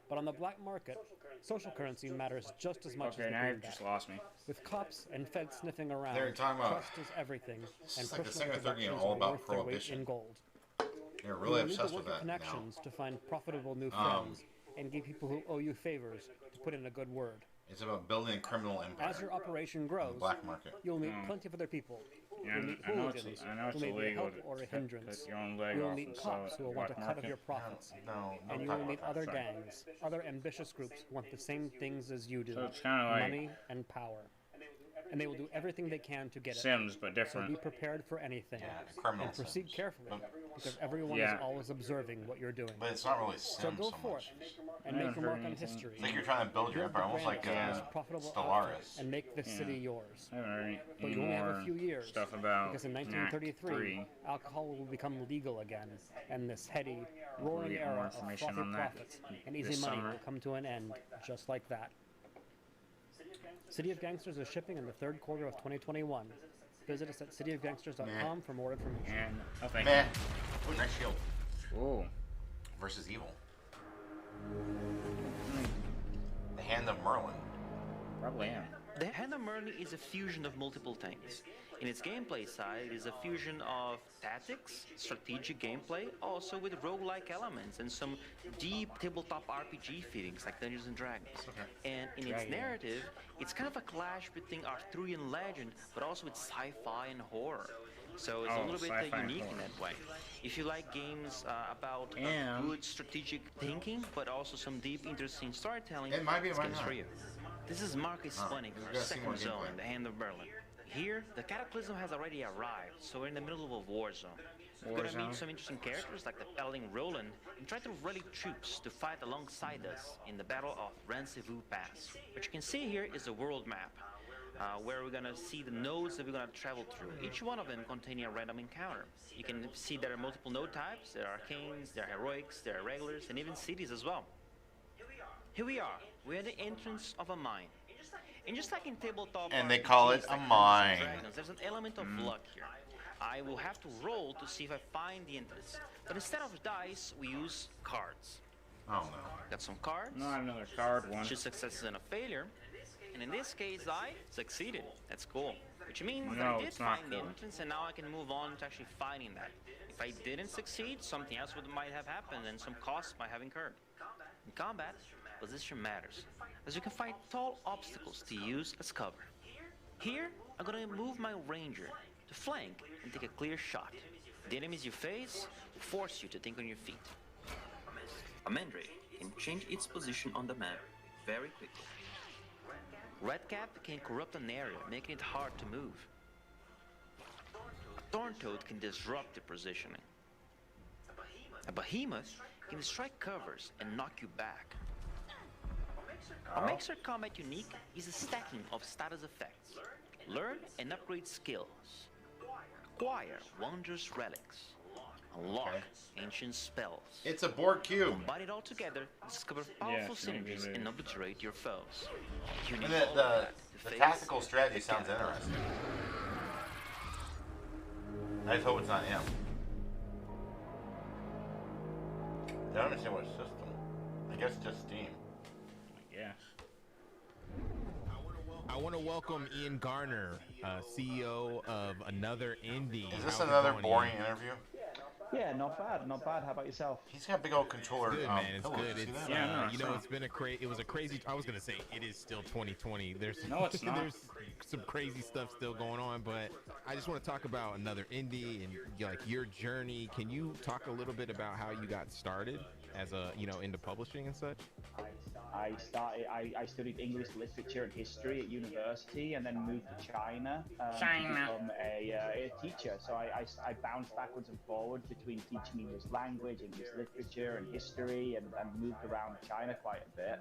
But on the black market, social currency matters just as much Okay, as the now you've greenback. just lost me. With cops and feds sniffing around, They're talking about- trust is everything, This and is like the personal second or third game productions all are about worth their weight prohibition. in gold. They're You really will need to obsessed work with your that now. connections to find profitable new Um, friends and get people who owe you favors to put in a good word. It's about building a criminal empire. As your operation grows, black market. you'll meet plenty of other people. Yeah, You'll meet I know it's hooligans illegal who may be a to help or a cut hindrance. your own leg You'll off meet and sell cops it who will at want a black cut of market. your profits. No, And you talk will about meet that. other Sorry. gangs, other ambitious groups who want the same things as you do. So it's kinda like money and power. And they will do everything they can to get it. Sims, but different. So be prepared for anything. criminal and proceed Sims. carefully, because everyone Yeah. is always observing what you're doing. But it's not really So Sims go so forth much. and I make haven't your mark heard on anything. history. It's like you're trying to build your Build the empire, almost brand like of the most profitable outfit Stellaris. and make this Yeah. city yours. I haven't heard But any you only have a more few years. stuff about Because in Knack 1933, 3. alcohol will become legal again, and this heady, We'll roaring get more era of information frothy on that profits and easy this money summer. will come to an end, just like that. City of Gangsters is shipping in the third quarter of 2021. Visit us at cityofgangsters.com for more information. And oh, thank Meh. you. Ooh, nice shield. Ooh. Versus Evil. The Hand of Merlin. Probably am. The Hand of Merlin is a fusion of multiple things. In its gameplay side, it is a fusion of tactics, strategic gameplay, also with roguelike elements and some deep tabletop RPG feelings like Dungeons and Dragons. And in its narrative, it's kind of a clash between Arthurian legend, but also with sci-fi and horror. So it's a little bit sci-fi and unique in horror. that way. If you like games about And- good strategic thinking, but also some deep, interesting storytelling, It might be, it this might game's not. for you. This is Marcus Oh, Sputnik, we've our gotta see more second zone, gameplay. the Hand of Merlin. Here, the Cataclysm has already arrived, so we're in the middle of a war zone. We're gonna zone? meet some interesting characters like the Paladin Roland and try to rally troops to fight alongside us in the Battle of Rendezvous Pass. What you can see here is a world map, where we're gonna see the nodes that we're gonna travel through, each one of them containing a random encounter. You can see there are multiple node types, there are arcanes, there are heroics, there are regulars, and even cities as well. Here we are. We're at the entrance of a mine. And just like in tabletop And they call it RPGs a like Dungeons and mine. Dragons, there's an element of luck here. I will have to roll to see if I find the entrance. But instead of dice, we use cards. Oh no. Got some cards. No, I have another card one. Two successes and a failure. And in this case, I succeeded. That's cool. Which means that No, I did it's not find the cool. entrance, and now I can move on to actually finding that. If I didn't succeed, something else might have happened and some costs might have incurred. In combat, position matters, as you can find tall obstacles to use as cover. Here, I'm gonna move my ranger to flank and take a clear shot. The enemies you face force you to think on your feet. A Mandrake can change its position on the map very quickly. Redcap can corrupt an area, making it hard to move. A Thorntoad can disrupt the positioning. A Behemoth can strike covers and knock you back. What makes her combat unique is the stacking of status effects. Learn and upgrade skills. Acquire wondrous relics. Unlock ancient spells. It's a board cube. Combine it all together, discover powerful synergies, and obliterate your foes. You need And all of the that to tactical face strategy the sounds Catapult. interesting. I just hope it's not him. I don't understand what system. I guess just Steam. Yeah. I want to welcome Ian Garner, CEO of Another Indie. Is this How's it another going, boring Ian? interview? Yeah, not bad, not bad. How about yourself? He's got big old controller. It's good, man. It's pillows. good. See It's, that? you know, it's been it was a crazy. I was gonna say it is still 2020. There's No, it's not. there's some crazy stuff still going on, but I just want to talk about Another Indie and like your journey. Can you talk a little bit about how you got started as a into publishing and such? I studied English literature and history at university, and then moved to China to become a teacher. So I bounced backwards and forwards between teaching English language, English literature, and history, and moved around China quite a bit.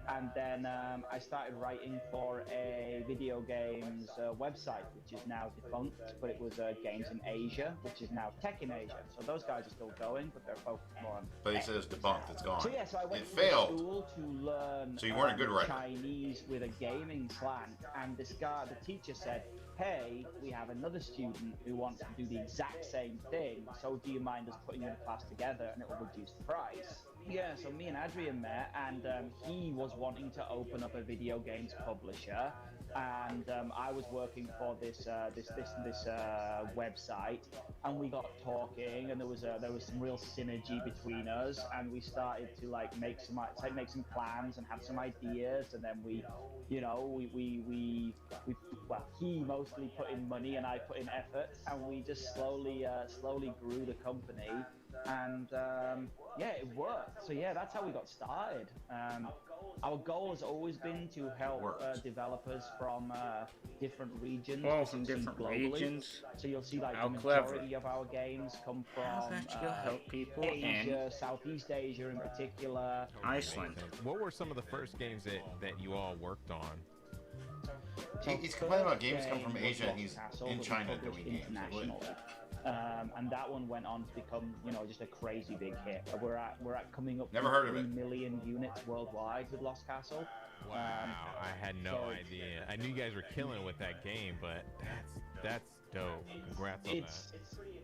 And then I started writing for a video games website, which is now defunct, but it was Games in Asia, which is now Tech in Asia. So those guys are still going, but they're focused more on. But he said it's debunked. It's gone. So yeah, so I went it to failed. school to learn So you weren't a good writer. Chinese with a gaming slant, and this guy, the teacher said, "Hey, we have another student who wants to do the exact same thing. So do you mind us putting you in a class together, and it will reduce the price?" Yeah, so me and Adrian met, and he was wanting to open up a video games publisher, and I was working for this website, and we got talking, and there was some real synergy between us, and we started to like make some plans and have some ideas, and then he mostly put in money and I put in effort, and we just slowly grew the company, and yeah, it worked. So yeah, that's how we got started. Our goal has always been to help developers from different regions. Oh, from different regions. So you'll see like How the clever. majority of our games come How's from that gonna help people Asia, Southeast Asia in particular. Iceland. What were some of the first games that you all worked on? He's complaining about games come game from was Asia, and Lost he's Castle, in but China we published doing games. internationally. And that one went on to become, just a crazy big hit. We're at coming up Never to heard of 3 it. million units worldwide with Lost Castle. Wow, I had no idea. I knew you guys were killing it with that game, but that's dope. Congrats on that.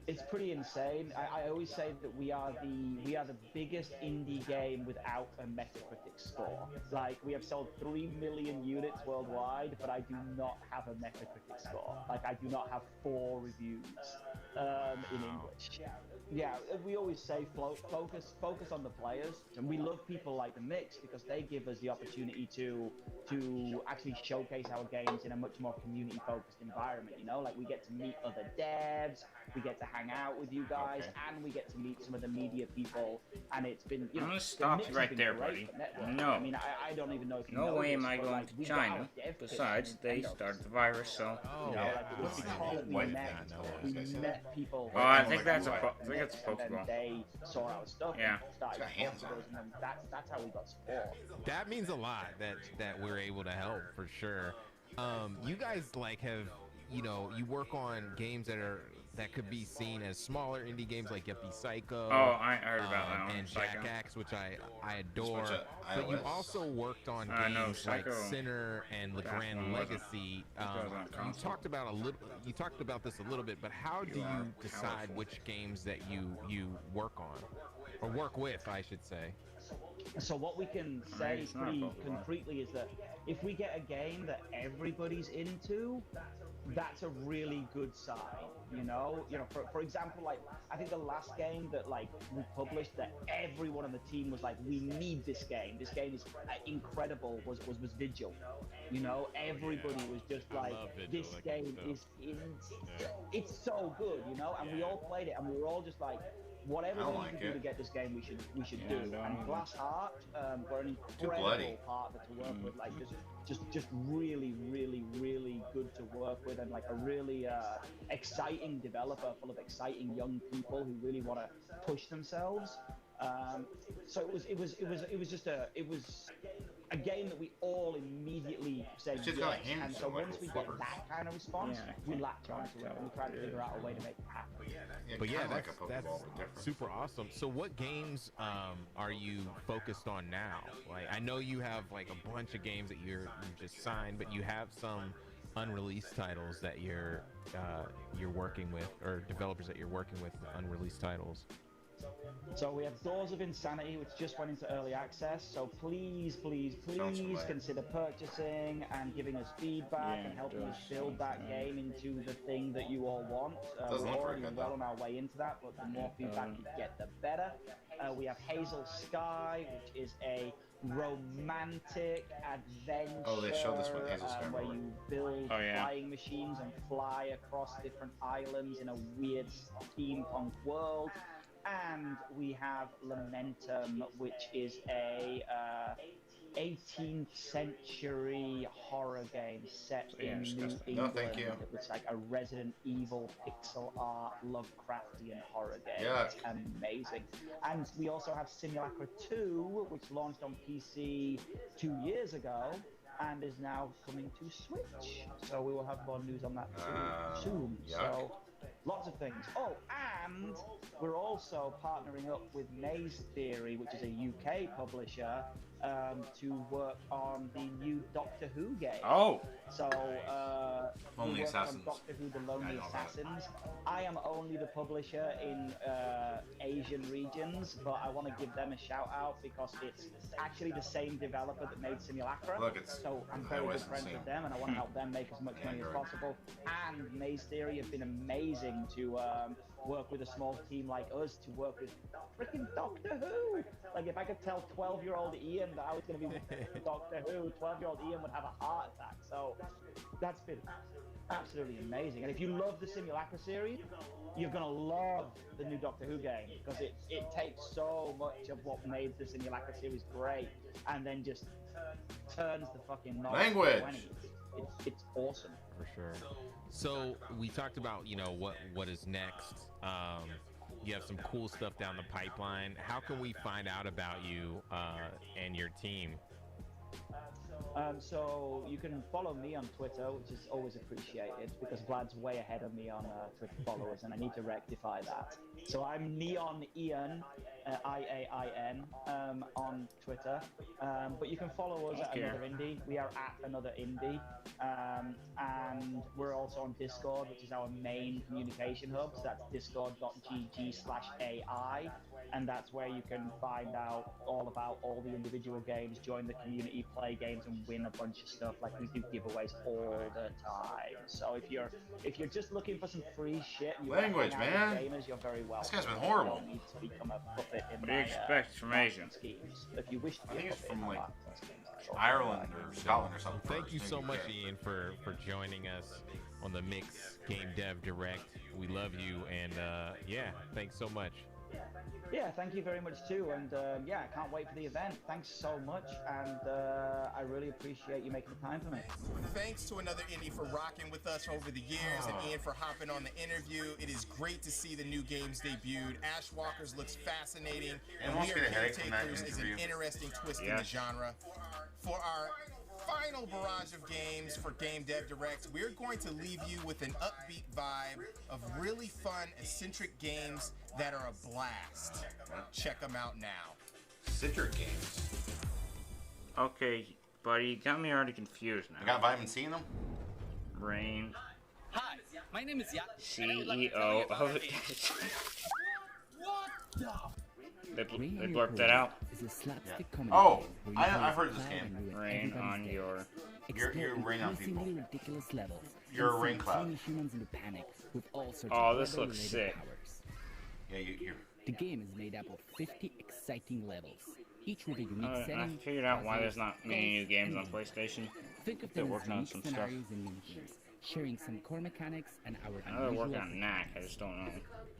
It's pretty insane. I always say that we are the biggest indie game without a Metacritic score. Like, we have sold 3 million units worldwide, but I do not have a Metacritic score. Like, I do not have 4 reviews in English. Yeah, we always say focus on the players, and we love people like the Mix because they give us the opportunity to actually showcase our games in a much more community-focused environment. Like, we get to meet other devs, we get to hang out with you guys, and we get to meet some of the media people. And it's been, I'm gonna stop you right there, buddy. No. I mean, I don't even know if you No know way this, am I but, going like, to we got China. our dev kits Besides, from they Nintendo. started the virus, so. We met people. Oh, I think that's a and then they saw our stuff. Yeah. And started talking to us, and then that's how we got support. That means a lot that we're able to help for sure. You guys have you work on games that could be seen as smaller indie games like Yuppie Psycho. Oh, I heard about that one. And Psycho. Jackass, which I adore. Bunch of But you iOS. also worked on I know, games like Psycho. Sinner and The That Grand one wasn't- Legacy. that was on You console. talked about this a little bit, but how do are you decide powerful. which games that you work on or work with, I should say? So what we can say pretty concretely is that if we get a game that everybody's into, that's a really good sign, you know. For example, like I think the last game that like we published that everyone on the team was like, we need this game. This game is incredible. Was Vigil, you know. Everybody was just like, this game is it's so good, you know. And we all played it, and we were all just like, whatever we need to do to get this game, we should do. And Glass Heart were an incredible partner to work with, like just really, really, really good to work with, and like a really exciting developer full of exciting young people who really want to push themselves. So it was a game that we all immediately said yes, and so once we get that kind of response, we latch onto it and we try to figure out a way to make it happen. But yeah, that's super awesome. So what games are you focused on now? Like, I know you have like a bunch of games that you just signed, but you have some unreleased titles that you're working with, or developers that you're working with, unreleased titles. So we have Doors of Insanity, which just went into early access. So please consider purchasing and giving us feedback and helping us build that game into the thing that you all want. We're already well on our way into that, but the more feedback you get, the better. We have Hazel Sky, which is a romantic adventure. Oh, they showed this one, Hazel Sky, where you build flying machines and fly across different islands in a weird steampunk world. And we have Lamentum, which is a 18th century horror game set in New England. No, thank you. It's like a Resident Evil pixel art Lovecraftian horror game. Yeah. It's amazing. And we also have Simulacra 2, which launched on PC 2 years ago and is now coming to Switch. So we will have more news on that soon. So lots of things. Oh, and we're also partnering up with Maze Theory, which is a UK publisher, to work on the new Doctor Who game. Oh! So, Lonely Assassins. On Doctor Who, The Lonely Assassins. I am only the publisher in Asian regions, but I want to give them a shout out because it's actually the same developer that made Simulacra. So I'm very good friends with them, and I want to help them make as much money as possible. And Maze Theory have been amazing to work with a small team like us to work with freaking Doctor Who. Like, if I could tell 12-year-old Ian that I was going to be with Doctor Who, 12-year-old Ian would have a heart attack. So that's been absolutely amazing. And if you love the Simulacra series, you're going to love the new Doctor Who game, because it takes so much of what made the Simulacra series great and then just turns the fucking language. It's awesome. For sure. So we talked about, you know, what is next. You have some cool stuff down the pipeline. How can we find out about you and your team? So you can follow me on Twitter, which is always appreciated because Vlad's way ahead of me on Twitter followers, and I need to rectify that. So I'm Neon Ian, IAIN, on Twitter. But you can follow us at Another Indie. We are at Another Indie. And we're also on Discord, which is our main communication hub. So that's discord.gg/AI. And that's where you can find out all about all the individual games, join the community, play games, and win a bunch of stuff. Like, we do giveaways all the time. So if you're just looking for some free shit, you language, man. Gamers, you're very welcome. This guy's been horrible. You don't need to become a puppet in what do you expect from Asia? Schemes. If you wish to be I think it's from like schemes, Ireland or Scotland or something. Thank you so much, Ian, for joining us on the Mix Game Dev Direct. We love you, and yeah, thanks so much. Yeah, thank you very much too, and yeah, I can't wait for the event. Thanks so much, and I really appreciate you making the time for me. Thanks to Another Indie for rocking with us over the years, and Ian for hopping on the interview. It is great to see the new games debuted. Ash Walkers looks fascinating, and We Are Caretakers is an interesting twist in the genre. For our final barrage of games for Game Dev Direct, we're going to leave you with an upbeat vibe of really fun, eccentric games that are a blast. Check them out now. Citric games. Okay, buddy, you got me already confused now. You got vitamin C in them? Rain. Hi, my name is CEO of... What the? They Rain blurped that out. Is a slapstick comedy Oh, game where you I've raise heard a this cloud game. and ruin Rain everybody's on day. your... You're rain on people. Increasingly ridiculous levels. You're a and rain send cloud. tiny humans into panic with all sorts Oh, of this looks weather-related sick. powers. Yeah, you're... The game is made up of 50 exciting levels, each with a unique I setting. figured out why there's puzzles, not many new goals, games on and PlayStation. Think of They're them as working on unique some stuff. scenarios and minigames, sharing some core mechanics and our I know they're unusual working on Knack, I just don't know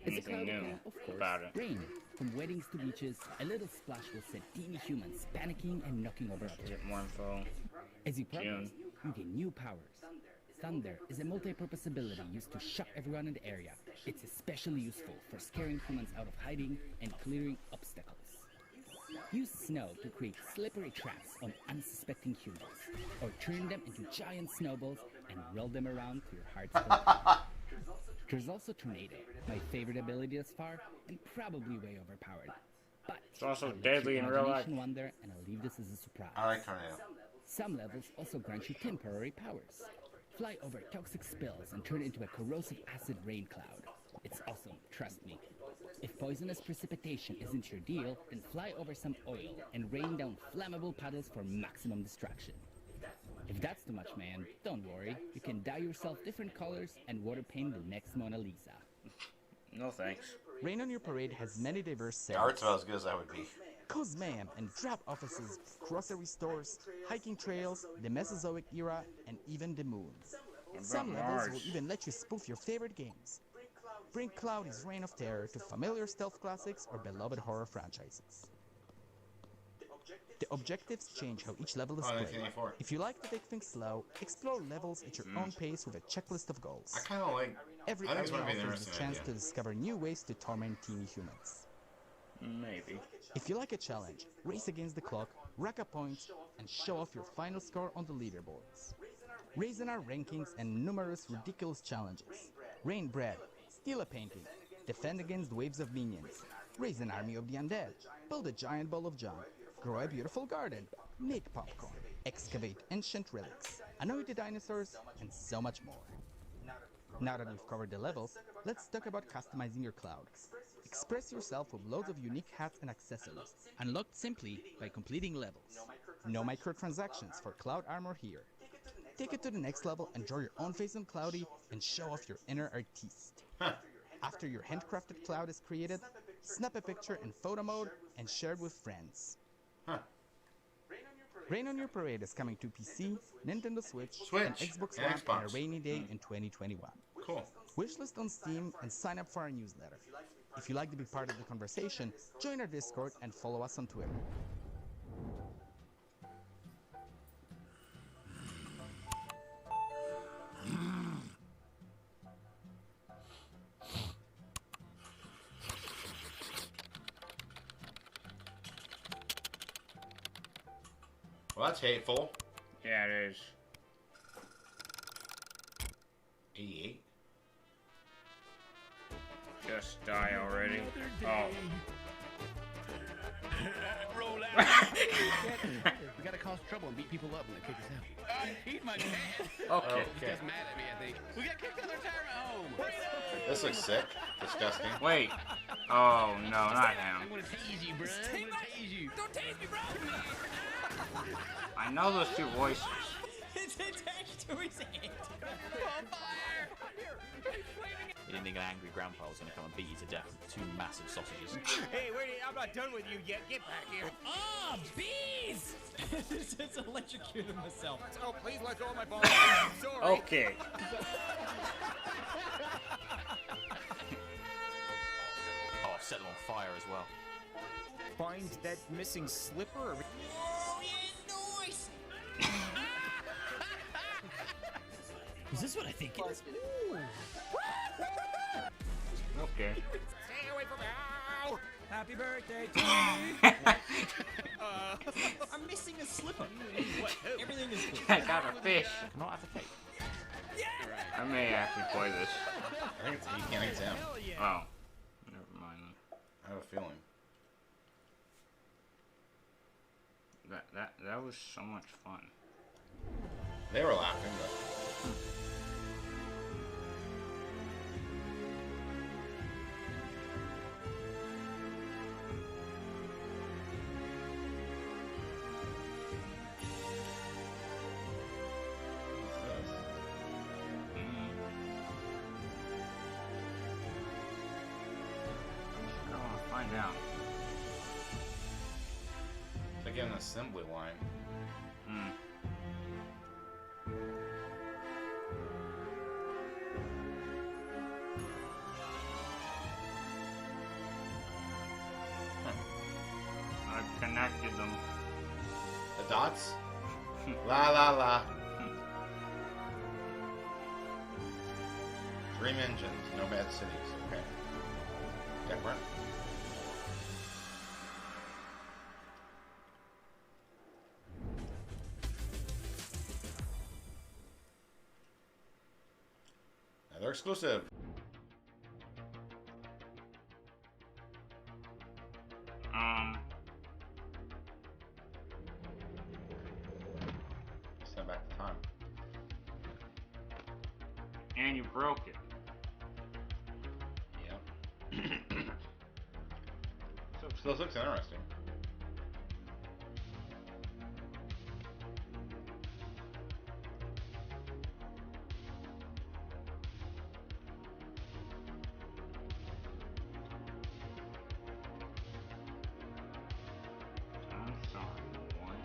It's a anything cloud new game, of course. about it. Rain. From weddings to beaches, a little splash will set teeny humans panicking and knocking over objects. Get more info. As you progress, June. you gain new powers. Thunder is a multi-purpose ability used to shock everyone in the area. It's especially useful for scaring humans out of hiding and clearing obstacles. Use snow to create slippery traps on unsuspecting humans, or turn them into giant snowballs and roll them around to your heart's content. There's also Tornado, my favorite ability thus far, and probably way overpowered. But It's also I'll let deadly your in real life. imagination wander, and I'll leave this as a surprise. I like Tornado. Some levels also grant you temporary powers. Fly over toxic spills and turn into a corrosive acid rain cloud. It's awesome, trust me. If poisonous precipitation isn't your deal, then fly over some oil and rain down flammable puddles for maximum destruction. If that's too much, man, don't worry. You can dye yourself different colors and water paint the next Mona Lisa. No thanks. Rain on Your Parade has many diverse The art's settings. about as good as I would be. Cosmam and drop offices, grocery stores, hiking trails, the Mesozoic era, and even the moon. Some levels Mars? will even let you spoof your favorite games. Bring Cloudy's Reign of Terror to familiar stealth classics or beloved horror franchises. The objectives change how each level is played. 1984. If you like to take things slow, explore levels at your own pace with a checklist of goals. I kind of like... Every I think it's area going to be an offers a interesting chance idea. to discover new ways to torment teeny humans. Maybe. If you like a challenge, race against the clock, rack up points, and show off your final score on the leaderboards. Raise in our rankings and numerous ridiculous challenges. Rain bread, steal a painting, defend against waves of minions, raise an army of the undead, build a giant ball of junk, grow a beautiful garden, make popcorn, excavate ancient relics, annoy the dinosaurs, and so much more. Now that we've covered the levels, let's talk about customizing your cloud. Express yourself with loads of unique hats and accessories, unlocked simply by completing levels. No microtransactions for cloud armor here. Take it to the next level and draw your own face on Cloudy and show off your inner artiste. After your handcrafted cloud is created, snap a picture in photo mode and share it with friends. Rain on Your Parade is coming to PC, Nintendo Switch, and Xbox and One on a Xbox. rainy day in 2021. Cool. Wishlist on Steam and sign up for our newsletter. If you like to be part of the conversation, join our Discord and follow us on Twitter. Well, that's hateful. Yeah, it is. 88. Just die already. Oh. Roll out. We gotta cause trouble and beat people up when they kick us out. He's my dad. Okay. He's just mad at me, I think. We got kicked out of the retirement home. This looks sick. Disgusting. Wait. Oh, no, not him. I'm gonna tase you, bro. I'm gonna tase you. Don't tase me, bro. I know those two voices. It's attached to his hand. You didn't think an angry grandpa was going to come and beat you to death with two massive sausages. Hey, I'm not done with you yet. Get back here. Ah, bees! It's electrocuted myself. Oh, please let go of my balls. I'm sorry. Okay. Oh, I've set them on fire as well. Find that missing slipper. Oh, yeah, nice. Is this what I think it is? Okay. Stay away from me. Ow! Happy birthday to me. I'm missing a slipper. What? Everything is good. I got a fish. Can I have the cake? I may actually play this. I think it's, you can't think it's him. Oh. Never mind then. I have a feeling. That was so much fun. They were laughing, but... find out. It's like an assembly line. Hmm. I've connected them. The dots? La la la. Dream engines, nomad cities. Okay. Different. Another exclusive. Send back the time. And you broke it. Yep. So this looks interesting. I'm sorry, what?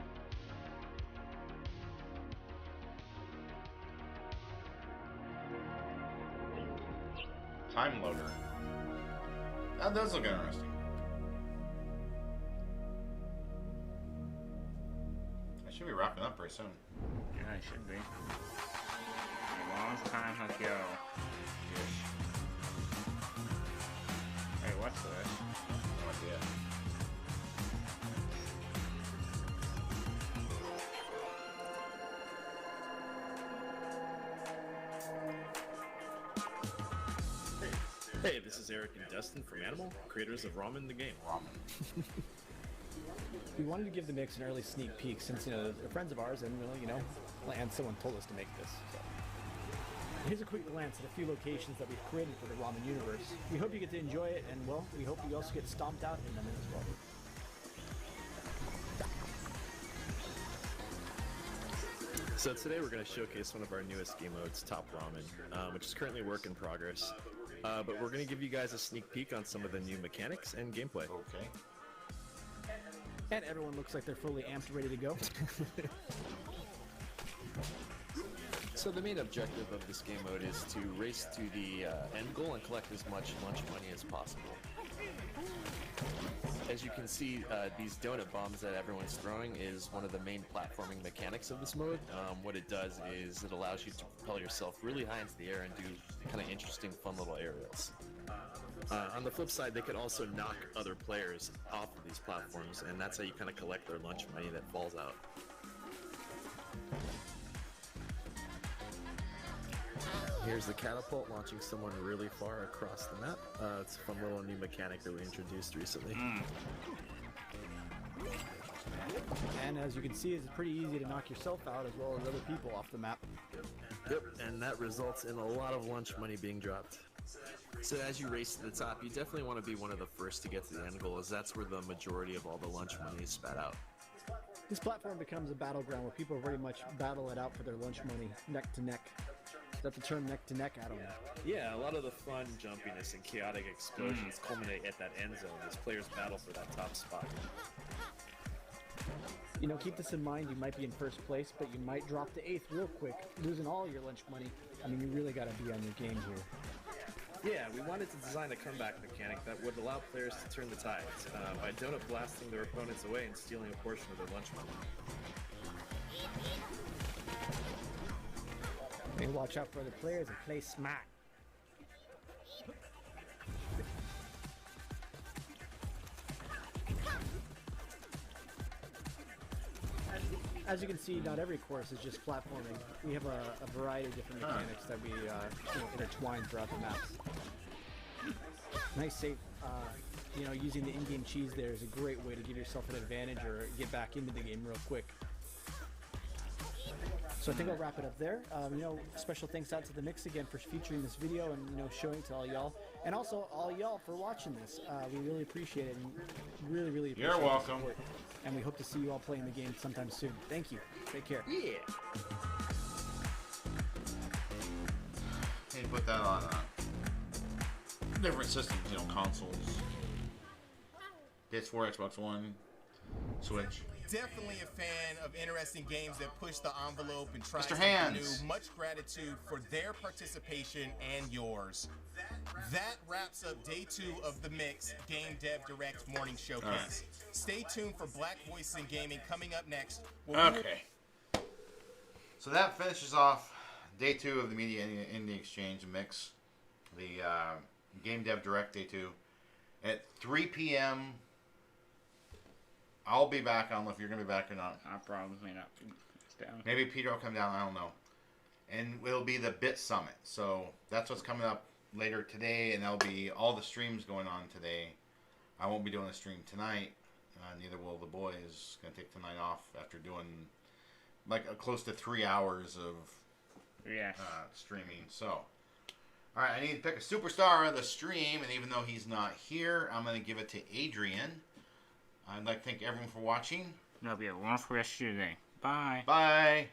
Time loader. That does look interesting. I should be wrapping up pretty soon. Yeah, I should be. A long time ago. Hey, what's this? No idea. Hey, this is Eric and Dustin from Animal, creators of Ramen the Game. Ramen. We wanted to give the mix an early sneak peek since, they're friends of ours and, and someone told us to make this. So. Here's a quick glance at a few locations that we've created for the Ramen universe. We hope you get to enjoy it, and, well, we hope you also get stomped out in them as well. So today we're going to showcase one of our newest game modes, Top Ramen, which is currently a work in progress. But we're going to give you guys a sneak peek on some of the new mechanics and gameplay. Okay. And everyone looks like they're fully amped, ready to go. So the main objective of this game mode is to race to the end goal and collect as much lunch money as possible. As you can see, these donut bombs that everyone's throwing is one of the main platforming mechanics of this mode. What it does is it allows you to propel yourself really high into the air and do kind of interesting, fun little aerials. On the flip side, they can also knock other players off of these platforms, and that's how you kind of collect their lunch money that falls out. Here's the catapult launching someone really far across the map. It's a fun little new mechanic that we introduced recently. And as you can see, it's pretty easy to knock yourself out as well as other people off the map. Yep, and that results in a lot of lunch money being dropped. So as you race to the top, you definitely want to be one of the first to get to the end goal, as that's where the majority of all the lunch money is spat out. This platform becomes a battleground where people very much battle it out for their lunch money, neck to neck. Is that the term, neck to neck? I don't know. Yeah, a lot of the fun, jumpiness, and chaotic explosions culminate at that end zone as players battle for that top spot. Keep this in mind. You might be in first place, but you might drop to 8th real quick, losing all your lunch money. I mean, you really got to be on your game here. Yeah, we wanted to design a comeback mechanic that would allow players to turn the tides by donut blasting their opponents away and stealing a portion of their lunch money. And watch out for the players and play smart. As you can see, not every course is just platforming. We have a variety of different mechanics that we intertwine throughout the maps. Nice safe, using the in-game cheese there is a great way to give yourself an advantage or get back into the game real quick. So I think I'll wrap it up there. Special thanks out to the Mix again for featuring this video and showing to all y'all, and also all y'all for watching this. We really appreciate it, and really appreciate You're welcome. the support. And we hope to see you all playing the game sometime soon. Thank you. Take care. Yeah. Can you put that on different systems, consoles, PS4, Xbox One, Switch. Definitely a fan of interesting games that push the envelope and try Mr. something Hands. new. Much gratitude for their participation and yours. That wraps up day 2 of the Mix Game Dev Direct Morning Showcase. Right. Stay tuned for Black Voices in Gaming coming up next. Okay. So that finishes off day 2 of the Media Indie Exchange Mix. The Game Dev Direct day 2. At 3 p.m., I'll be back. I don't know if you're going to be back or not. I probably may not be down. Maybe Peter will come down. I don't know. And it'll be the Bit Summit. So that's what's coming up later today. And there'll be all the streams going on today. I won't be doing a stream tonight. Neither will the boys. Going to take tonight off after doing like close to 3 hours of streaming. So, all right, I need to pick a superstar of the stream. And even though he's not here, I'm going to give it to Adrian. I'd like to thank everyone for watching. That'll be a wonderful rest of your day. Bye. Bye.